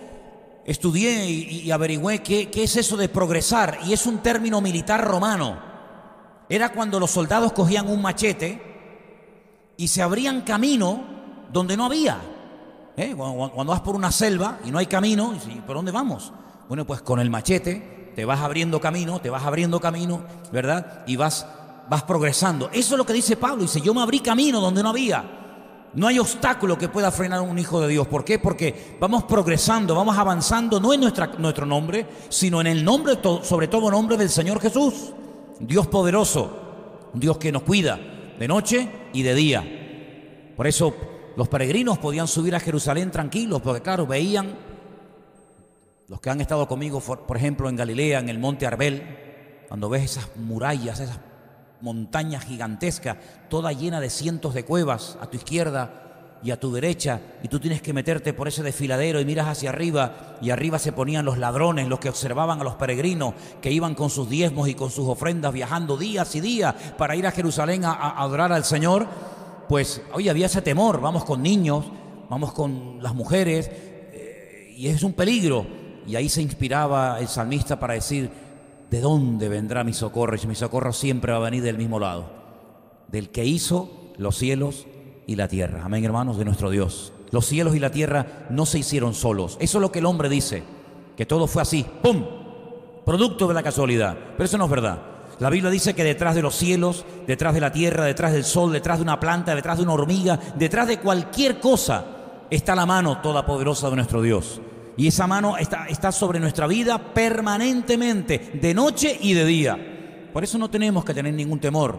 estudié y averigüé qué es eso de progresar, y es un término militar romano. Era cuando los soldados cogían un machete y se abrían camino donde no había. Cuando vas por una selva y no hay camino, ¿por dónde vamos? Bueno, pues con el machete te vas abriendo camino, ¿verdad? Y vas progresando. Eso es lo que dice Pablo, dice, yo me abrí camino donde no había. No hay obstáculo que pueda frenar a un hijo de Dios. ¿Por qué? Porque vamos progresando, vamos avanzando, no en nuestro nombre, sino en el nombre, sobre todo nombre del Señor Jesús. Dios poderoso, un Dios que nos cuida de noche y de día. Por eso los peregrinos podían subir a Jerusalén tranquilos, porque claro, veían, los que han estado conmigo, por ejemplo, en Galilea, en el monte Arbel, cuando ves esas murallas, esas montaña gigantesca, toda llena de cientos de cuevas a tu izquierda y a tu derecha, y tú tienes que meterte por ese desfiladero y miras hacia arriba, y arriba se ponían los ladrones, los que observaban a los peregrinos que iban con sus diezmos y con sus ofrendas viajando días y días para ir a Jerusalén a adorar al Señor. Pues oye, había ese temor, vamos con niños, vamos con las mujeres, y es un peligro. Y ahí se inspiraba el salmista para decir, ¿de dónde vendrá mi socorro? Y mi socorro siempre va a venir del mismo lado, del que hizo los cielos y la tierra. Amén, hermanos, de nuestro Dios. Los cielos y la tierra no se hicieron solos. Eso es lo que el hombre dice, que todo fue así, ¡pum!, producto de la casualidad. Pero eso no es verdad. La Biblia dice que detrás de los cielos, detrás de la tierra, detrás del sol, detrás de una planta, detrás de una hormiga, detrás de cualquier cosa, está la mano todopoderosa de nuestro Dios. Y esa mano está sobre nuestra vida permanentemente, de noche y de día. Por eso no tenemos que tener ningún temor.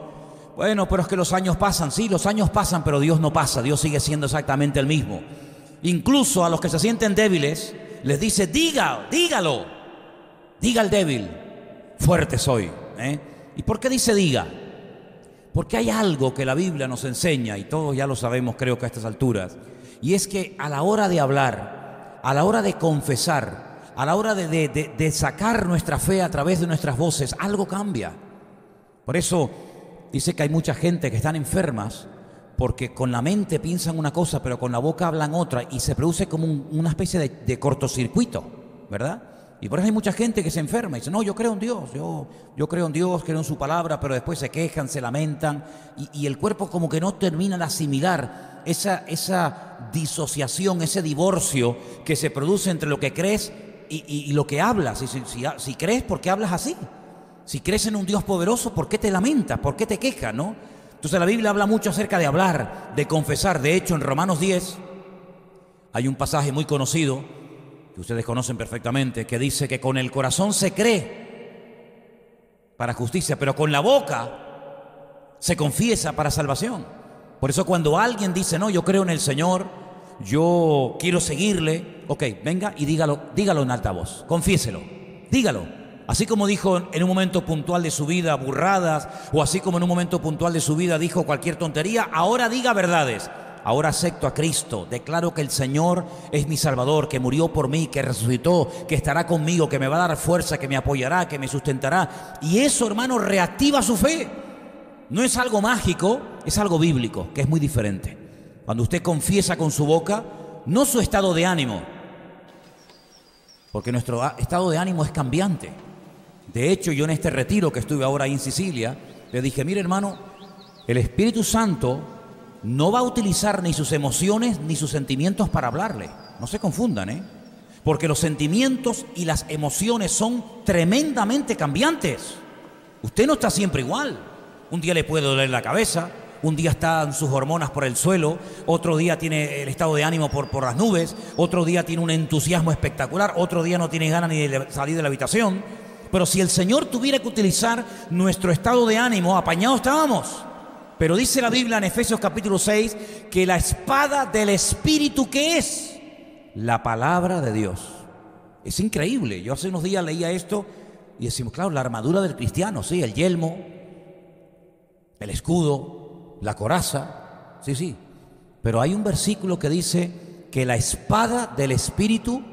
Bueno, pero es que los años pasan. Sí, los años pasan, pero Dios no pasa. Dios sigue siendo exactamente el mismo. Incluso a los que se sienten débiles, les dice, dígalo. Diga el débil, fuerte soy. ¿Y por qué dice diga? Porque hay algo que la Biblia nos enseña, y todos ya lo sabemos, creo que a estas alturas, y es que a la hora de hablar, a la hora de confesar, a la hora de sacar nuestra fe a través de nuestras voces, algo cambia. Por eso dice que hay mucha gente que están enfermas porque con la mente piensan una cosa, pero con la boca hablan otra, y se produce como una especie de cortocircuito, ¿verdad? Y por eso hay mucha gente que se enferma y dice, no, yo creo en Dios, yo creo en Dios, creo en su palabra, pero después se quejan, se lamentan y el cuerpo como que no termina de asimilar esa disociación, ese divorcio que se produce entre lo que crees y lo que hablas. Si crees, ¿por qué hablas así? Si crees en un Dios poderoso, ¿por qué te lamentas? ¿Por qué te quejas, no? Entonces la Biblia habla mucho acerca de hablar, de confesar. De hecho, en Romanos 10 hay un pasaje muy conocido que ustedes conocen perfectamente, que dice que con el corazón se cree para justicia, pero con la boca se confiesa para salvación. Por eso cuando alguien dice, no, yo creo en el Señor, yo quiero seguirle, ok, venga y dígalo en alta voz, confiéselo, dígalo. Así como dijo en un momento puntual de su vida burradas, o así como en un momento puntual de su vida dijo cualquier tontería, ahora diga verdades. Ahora acepto a Cristo, declaro que el Señor es mi Salvador, que murió por mí, que resucitó, que estará conmigo, que me va a dar fuerza, que me apoyará, que me sustentará. Y eso, hermano, reactiva su fe. No es algo mágico, es algo bíblico, que es muy diferente. Cuando usted confiesa con su boca, no su estado de ánimo, porque nuestro estado de ánimo es cambiante. De hecho, yo en este retiro que estuve ahora ahí en Sicilia, le dije, mire hermano, el Espíritu Santo no va a utilizar ni sus emociones ni sus sentimientos para hablarle. No se confundan, porque los sentimientos y las emociones son tremendamente cambiantes. Usted no está siempre igual. Un día le puede doler la cabeza, un día están sus hormonas por el suelo, otro día tiene el estado de ánimo por las nubes, otro día tiene un entusiasmo espectacular, otro día no tiene ganas ni de salir de la habitación. Pero si el Señor tuviera que utilizar nuestro estado de ánimo, apañados estábamos. Pero dice la Biblia en Efesios capítulo 6 que la espada del Espíritu, ¿qué es? La palabra de Dios. Es increíble. Yo hace unos días leía esto y decimos, claro, la armadura del cristiano, sí, el yelmo, el escudo, la coraza, sí. Pero hay un versículo que dice que la espada del Espíritu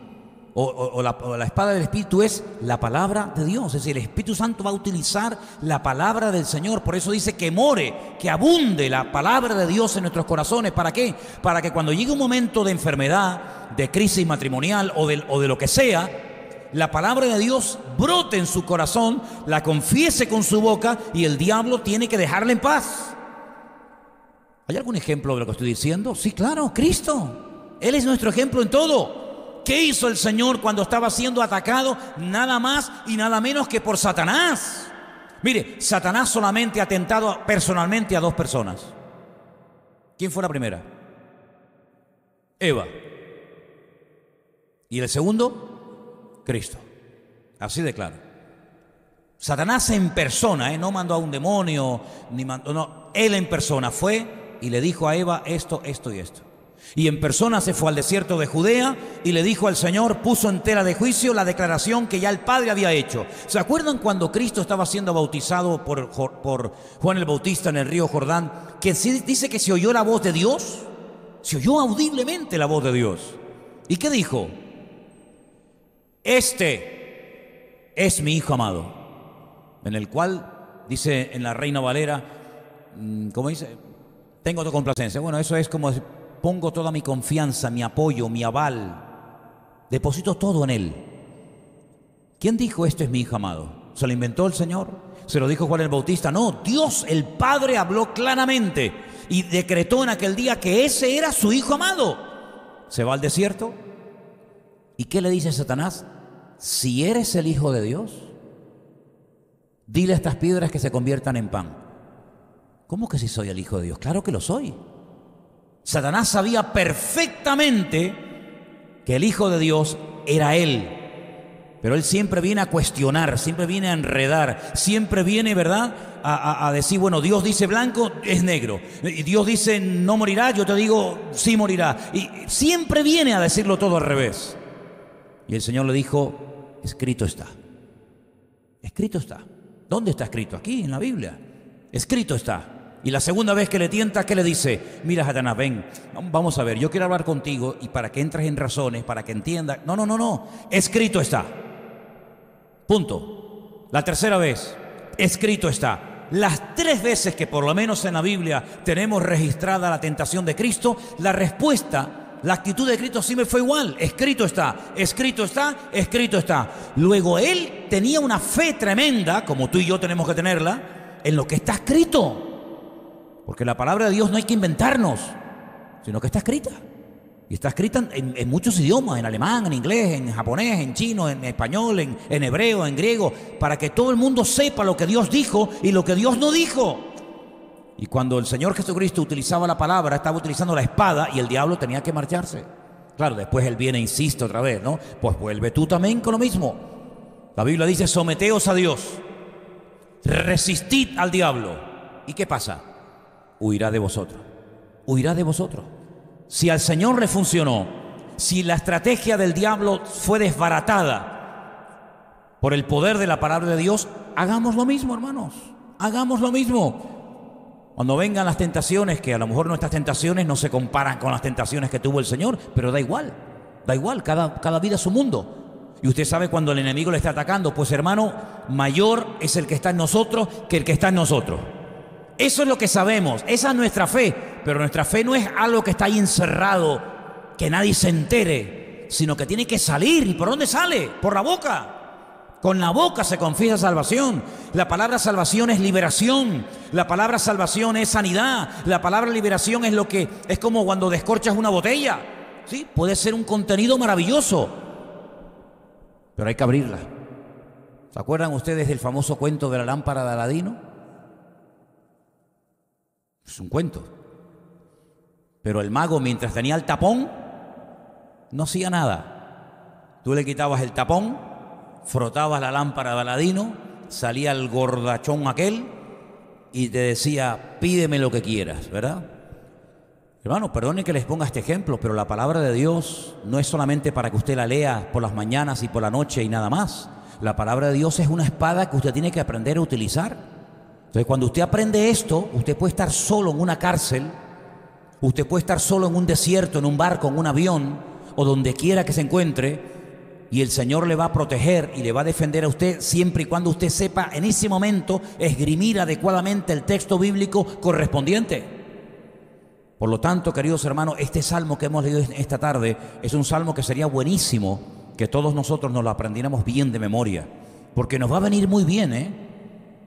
o la espada del Espíritu es la palabra de Dios. Es decir, el Espíritu Santo va a utilizar la palabra del Señor. Por eso dice que more, que abunde la palabra de Dios en nuestros corazones. ¿Para qué? Para que cuando llegue un momento de enfermedad, de crisis matrimonial o de lo que sea, la palabra de Dios brote en su corazón, la confiese con su boca y el diablo tiene que dejarla en paz. ¿Hay algún ejemplo de lo que estoy diciendo? Sí, claro, Cristo. Él es nuestro ejemplo en todo. ¿Qué hizo el Señor cuando estaba siendo atacado? Nada más y nada menos que por Satanás. Mire, Satanás solamente ha atentado personalmente a dos personas. ¿Quién fue la primera? Eva. ¿Y el segundo? Cristo. Así de claro. Satanás en persona, no mandó a un demonio, no, él en persona fue y le dijo a Eva esto, esto y esto. Y en persona se fue al desierto de Judea y le dijo al Señor, puso en tela de juicio la declaración que ya el Padre había hecho. ¿Se acuerdan cuando Cristo estaba siendo bautizado por Juan el Bautista en el río Jordán? Que dice que se oyó la voz de Dios. Se oyó audiblemente la voz de Dios. ¿Y qué dijo? Este es mi Hijo amado, en el cual, dice en la Reina Valera, ¿cómo dice? Tengo tu complacencia. Bueno, eso es como pongo toda mi confianza, mi apoyo, mi aval, deposito todo en Él. ¿Quién dijo esto es mi Hijo amado? ¿Se lo inventó el Señor? ¿Se lo dijo Juan el Bautista? No, Dios el Padre habló claramente y decretó en aquel día que ese era su Hijo amado. Se va al desierto ¿y qué le dice Satanás? Si eres el Hijo de Dios, dile a estas piedras que se conviertan en pan. ¿Cómo que si soy el Hijo de Dios? Claro que lo soy. Satanás sabía perfectamente que el Hijo de Dios era Él. Pero Él siempre viene a cuestionar, siempre viene a enredar, siempre viene, ¿verdad?, a decir, bueno, Dios dice blanco, es negro. Y Dios dice no morirá, yo te digo sí morirá. Y siempre viene a decirlo todo al revés. Y el Señor le dijo, escrito está. Escrito está. ¿Dónde está escrito? Aquí, en la Biblia. Escrito está. Y la segunda vez que le tienta, ¿qué le dice? Mira, Satanás, ven, vamos a ver, yo quiero hablar contigo y para que entres en razones, para que entiendas. No, escrito está. Punto. La tercera vez, escrito está. Las 3 veces que por lo menos en la Biblia tenemos registrada la tentación de Cristo, la respuesta La actitud de Cristo sí me fue igual. Escrito está, escrito está, escrito está. Luego Él tenía una fe tremenda, como tú y yo tenemos que tenerla, en lo que está escrito. Porque la palabra de Dios no hay que inventarnos, sino que está escrita. Y está escrita en muchos idiomas, en alemán, en inglés, en japonés, en chino, en español, en hebreo, en griego, para que todo el mundo sepa lo que Dios dijo y lo que Dios no dijo. Y cuando el Señor Jesucristo utilizaba la palabra, estaba utilizando la espada y el diablo tenía que marcharse. Claro, después Él viene e insiste otra vez, ¿no? Pues vuelve tú también con lo mismo. La Biblia dice, someteos a Dios, resistid al diablo. ¿Y qué pasa? Huirá de vosotros, huirá de vosotros. Si al Señor le funcionó, si la estrategia del diablo fue desbaratada por el poder de la palabra de Dios, hagamos lo mismo, hermanos, hagamos lo mismo. Cuando vengan las tentaciones, que a lo mejor nuestras tentaciones no se comparan con las tentaciones que tuvo el Señor, pero da igual, cada vida es su mundo. Y usted sabe cuando el enemigo le está atacando, pues hermano, mayor es el que está en nosotros que el que está en nosotros. Eso es lo que sabemos, esa es nuestra fe, pero nuestra fe no es algo que está ahí encerrado, que nadie se entere, sino que tiene que salir. ¿Y por dónde sale? Por la boca. Con la boca se confiesa salvación. La palabra salvación es liberación, la palabra salvación es sanidad, la palabra liberación es es como cuando descorchas una botella, ¿sí? Puede ser un contenido maravilloso, pero hay que abrirla. ¿Se acuerdan ustedes del famoso cuento de la lámpara de Aladino? Es un cuento. Pero el mago, mientras tenía el tapón, no hacía nada. Tú le quitabas el tapón, frotabas la lámpara de Aladino, salía el gordachón aquel y te decía, pídeme lo que quieras, ¿verdad? Hermano, perdone que les ponga este ejemplo, pero la palabra de Dios no es solamente para que usted la lea por las mañanas y por la noche y nada más. La palabra de Dios es una espada que usted tiene que aprender a utilizar. Entonces, cuando usted aprende esto, usted puede estar solo en una cárcel, usted puede estar solo en un desierto, en un barco, en un avión, o donde quiera que se encuentre, y el Señor le va a proteger y le va a defender a usted siempre y cuando usted sepa en ese momento esgrimir adecuadamente el texto bíblico correspondiente. Por lo tanto, queridos hermanos, este salmo que hemos leído esta tarde es un salmo que sería buenísimo que todos nosotros nos lo aprendiéramos bien de memoria, porque nos va a venir muy bien,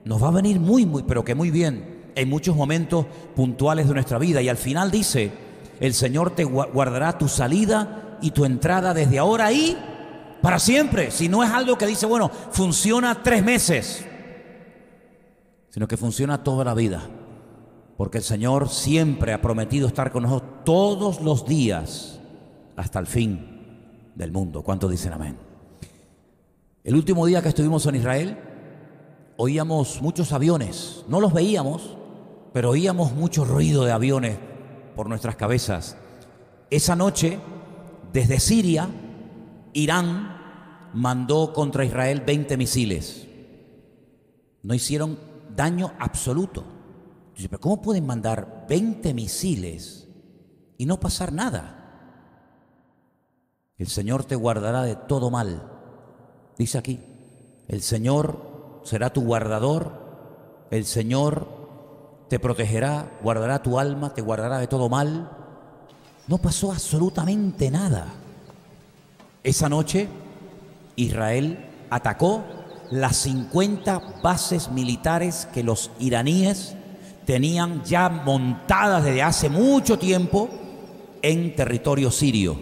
nos va a venir pero que muy bien en muchos momentos puntuales de nuestra vida. Y al final dice, el Señor te guardará tu salida y tu entrada desde ahora y para siempre. Si no es algo que dice, bueno, funciona 3 meses, sino que funciona toda la vida, porque el Señor siempre ha prometido estar con nosotros todos los días hasta el fin del mundo. ¿Cuántos dicen amén? El último día que estuvimos en Israel, oíamos muchos aviones, no los veíamos, pero oíamos mucho ruido de aviones por nuestras cabezas. Esa noche, desde Siria, Irán mandó contra Israel 20 misiles. No hicieron daño absoluto. Dice, pero ¿cómo pueden mandar 20 misiles y no pasar nada? El Señor te guardará de todo mal. Dice aquí, el Señor será tu guardador, el Señor te protegerá, guardará tu alma, te guardará de todo mal. No pasó absolutamente nada. Esa noche Israel atacó las 50 bases militares que los iraníes tenían ya montadas desde hace mucho tiempo en territorio sirio.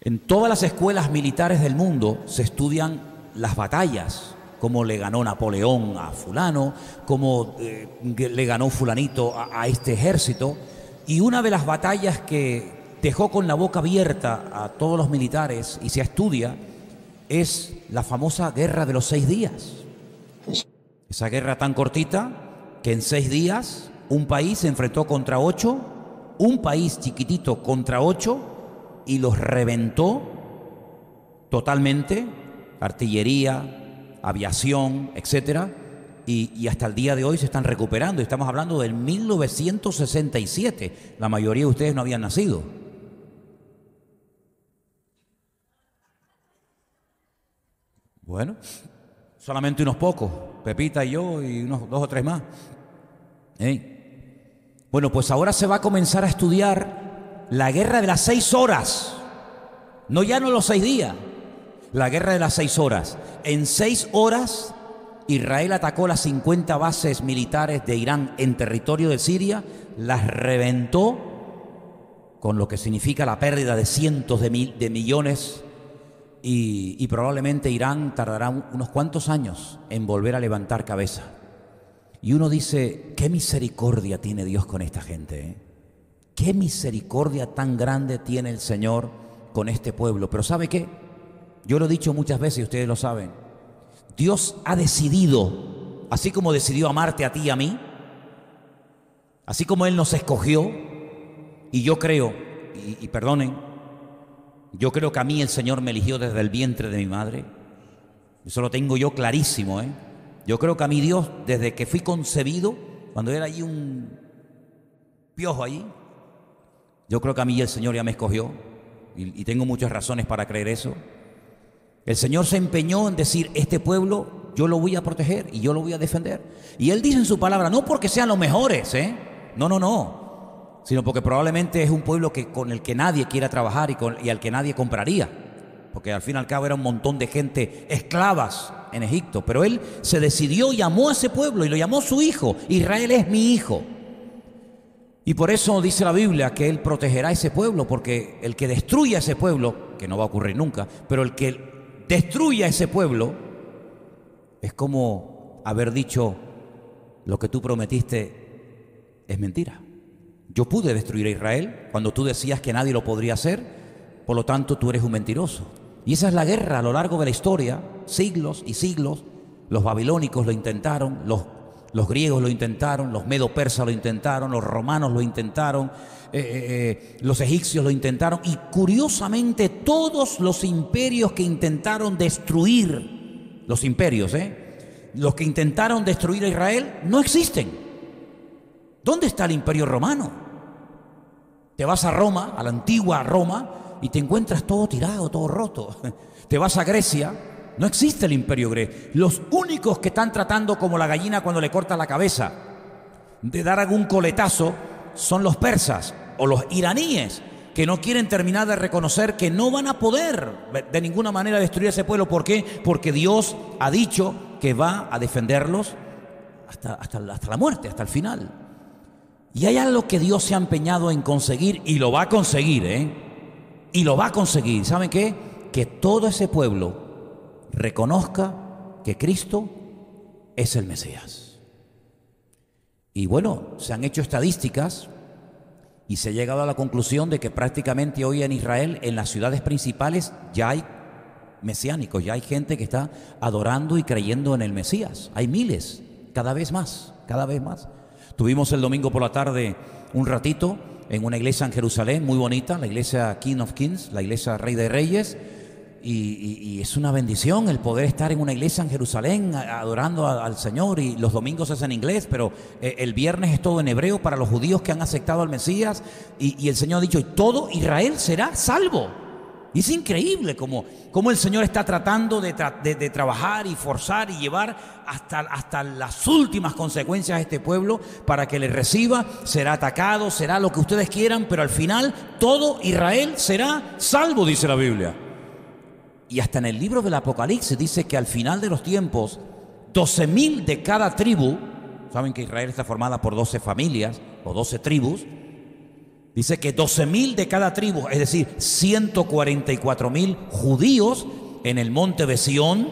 En todas las escuelas militares del mundo se estudian las batallas, cómo le ganó Napoleón a fulano, cómo le ganó fulanito a este ejército. Y una de las batallas que dejó con la boca abierta a todos los militares y se estudia es la famosa guerra de los 6 días. Esa guerra tan cortita que en 6 días un país se enfrentó contra 8, un país chiquitito contra 8 y los reventó totalmente, artillería, aviación, etcétera, y hasta el día de hoy se están recuperando. Estamos hablando del 1967. La mayoría de ustedes no habían nacido. Bueno, solamente unos pocos, Pepita y yo y unos 2 o 3 más. Bueno, pues ahora se va a comenzar a estudiar la guerra de las 6 horas. No ya no los 6 días. La guerra de las 6 horas. En 6 horas, Israel atacó las 50 bases militares de Irán en territorio de Siria, las reventó, con lo que significa la pérdida de cientos de millones, y probablemente Irán tardará unos cuantos años en volver a levantar cabeza. Y uno dice, qué misericordia tiene Dios con esta gente, ¿eh? Qué misericordia tan grande tiene el Señor con este pueblo. Pero ¿sabe qué? Yo lo he dicho muchas veces y ustedes lo saben. Dios ha decidido, así como decidió amarte a ti y a mí, así como Él nos escogió, y yo creo, y perdonen, yo creo que a mí el Señor me eligió desde el vientre de mi madre. Eso lo tengo yo clarísimo, ¿eh? Yo creo que a mí Dios, desde que fui concebido, cuando era allí un piojo allí, yo creo que a mí el Señor ya me escogió, y tengo muchas razones para creer eso. El Señor se empeñó en decir, este pueblo yo lo voy a proteger y yo lo voy a defender. Y Él dice en su palabra, no porque sean los mejores, no, sino porque probablemente es un pueblo con el que nadie quiera trabajar y al que nadie compraría. Porque al fin y al cabo era un montón de gente esclavas en Egipto. Pero Él se decidió y amó a ese pueblo y lo llamó su hijo. Israel es mi hijo. Y por eso dice la Biblia que Él protegerá a ese pueblo, porque el que destruya a ese pueblo, que no va a ocurrir nunca, pero el que destruya a ese pueblo es como haber dicho, lo que tú prometiste es mentira. Yo pude destruir a Israel cuando tú decías que nadie lo podría hacer, por lo tanto tú eres un mentiroso. Y esa es la guerra a lo largo de la historia, siglos y siglos. Los babilónicos lo intentaron, los griegos lo intentaron, los medo-persas lo intentaron, los romanos lo intentaron, los egipcios lo intentaron, y curiosamente todos los imperios que intentaron destruir, los imperios, los que intentaron destruir a Israel, no existen. ¿Dónde está el imperio romano? Te vas a Roma, a la antigua Roma, y te encuentras todo tirado, todo roto. Te vas a Grecia, no existe el imperio griego. Los únicos que están tratando como la gallina cuando le corta la cabeza de dar algún coletazo son los persas o los iraníes, que no quieren terminar de reconocer que no van a poder de ninguna manera destruir ese pueblo. ¿Por qué? Porque Dios ha dicho que va a defenderlos hasta la muerte, hasta el final. Y hay algo que Dios se ha empeñado en conseguir, y lo va a conseguir, y lo va a conseguir. ¿Saben qué? Que todo ese pueblo reconozca que Cristo es el Mesías. Y bueno, se han hecho estadísticas y se ha llegado a la conclusión de que prácticamente hoy en Israel, en las ciudades principales, ya hay mesiánicos, ya hay gente que está adorando y creyendo en el Mesías. Hay miles, cada vez más, cada vez más. Tuvimos el domingo por la tarde un ratito en una iglesia en Jerusalén, muy bonita, la iglesia King of Kings, la iglesia Rey de Reyes, y es una bendición el poder estar en una iglesia en Jerusalén adorando al Señor. Y los domingos es en inglés, pero el viernes es todo en hebreo para los judíos que han aceptado al Mesías, y el Señor ha dicho, todo Israel será salvo. Y es increíble cómo el Señor está tratando de trabajar y forzar y llevar hasta las últimas consecuencias a este pueblo para que le reciba. Será atacado, será lo que ustedes quieran, pero al final todo Israel será salvo, dice la Biblia. Y hasta en el libro del Apocalipsis dice que al final de los tiempos, 12.000 de cada tribu, saben que Israel está formada por 12 familias o 12 tribus, dice que 12.000 de cada tribu, es decir, 144.000 judíos en el monte de Sión.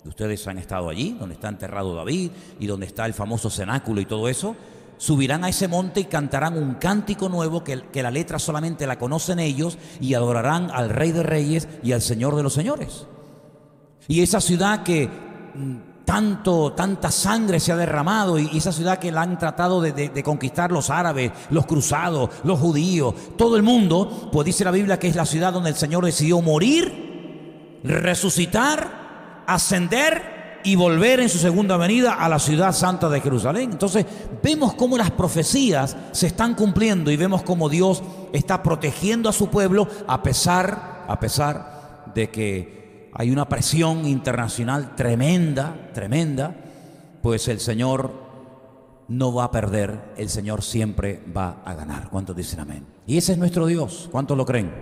Ustedes han estado allí, donde está enterrado David y donde está el famoso cenáculo y todo eso. Subirán a ese monte y cantarán un cántico nuevo que la letra solamente la conocen ellos, y adorarán al Rey de Reyes y al Señor de los Señores. Y esa ciudad que tanta sangre se ha derramado, y esa ciudad que la han tratado de conquistar los árabes, los cruzados, los judíos, todo el mundo, pues dice la Biblia que es la ciudad donde el Señor decidió morir, resucitar, ascender y volver en su segunda venida a la ciudad santa de Jerusalén. Entonces vemos cómo las profecías se están cumpliendo, y vemos cómo Dios está protegiendo a su pueblo a pesar de que hay una presión internacional tremenda, pues el Señor no va a perder, el Señor siempre va a ganar. ¿Cuántos dicen amén? Y ese es nuestro Dios. ¿Cuántos lo creen?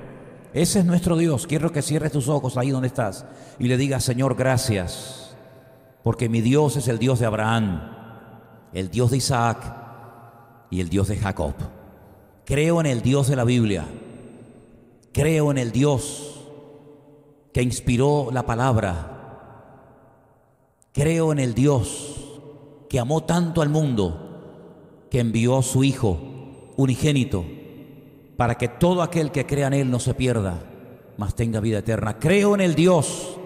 Ese es nuestro Dios. Quiero que cierres tus ojos ahí donde estás y le digas: Señor, gracias, porque mi Dios es el Dios de Abraham, el Dios de Isaac y el Dios de Jacob. Creo en el Dios de la Biblia. Creo en el Dios que inspiró la palabra. Creo en el Dios que amó tanto al mundo que envió a su Hijo unigénito para que todo aquel que crea en Él no se pierda, mas tenga vida eterna. Creo en el Dios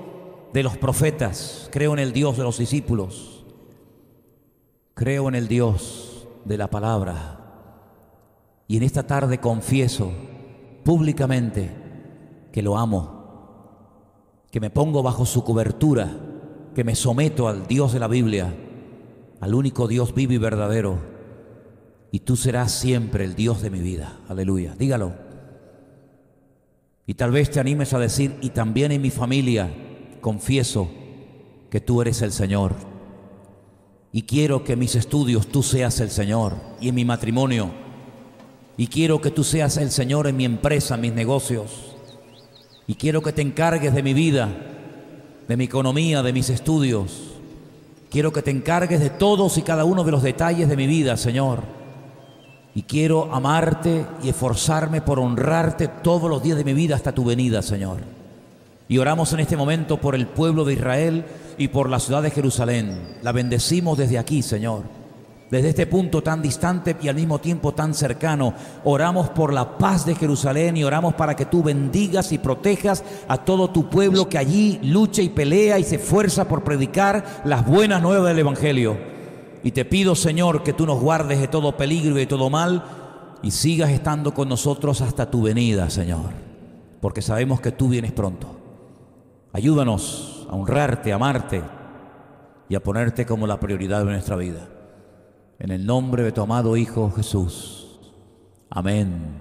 de los profetas. Creo en el Dios de los discípulos. Creo en el Dios de la palabra. Y en esta tarde confieso públicamente que lo amo, que me pongo bajo su cobertura, que me someto al Dios de la Biblia, al único Dios vivo y verdadero, y tú serás siempre el Dios de mi vida. Aleluya, dígalo. Y tal vez te animes a decir: y también en mi familia confieso que tú eres el Señor, y quiero que en mis estudios tú seas el Señor, y en mi matrimonio, y quiero que tú seas el Señor en mi empresa, en mis negocios, y quiero que te encargues de mi vida, de mi economía, de mis estudios. Quiero que te encargues de todos y cada uno de los detalles de mi vida, Señor. Y quiero amarte y esforzarme por honrarte todos los días de mi vida hasta tu venida, Señor. Y oramos en este momento por el pueblo de Israel y por la ciudad de Jerusalén. La bendecimos desde aquí, Señor. Desde este punto tan distante y al mismo tiempo tan cercano, oramos por la paz de Jerusalén y oramos para que tú bendigas y protejas a todo tu pueblo que allí lucha y pelea y se esfuerza por predicar las buenas nuevas del Evangelio. Y te pido, Señor, que tú nos guardes de todo peligro y de todo mal y sigas estando con nosotros hasta tu venida, Señor, porque sabemos que tú vienes pronto. Ayúdanos a honrarte, a amarte y a ponerte como la prioridad de nuestra vida. En el nombre de tu amado Hijo Jesús. Amén.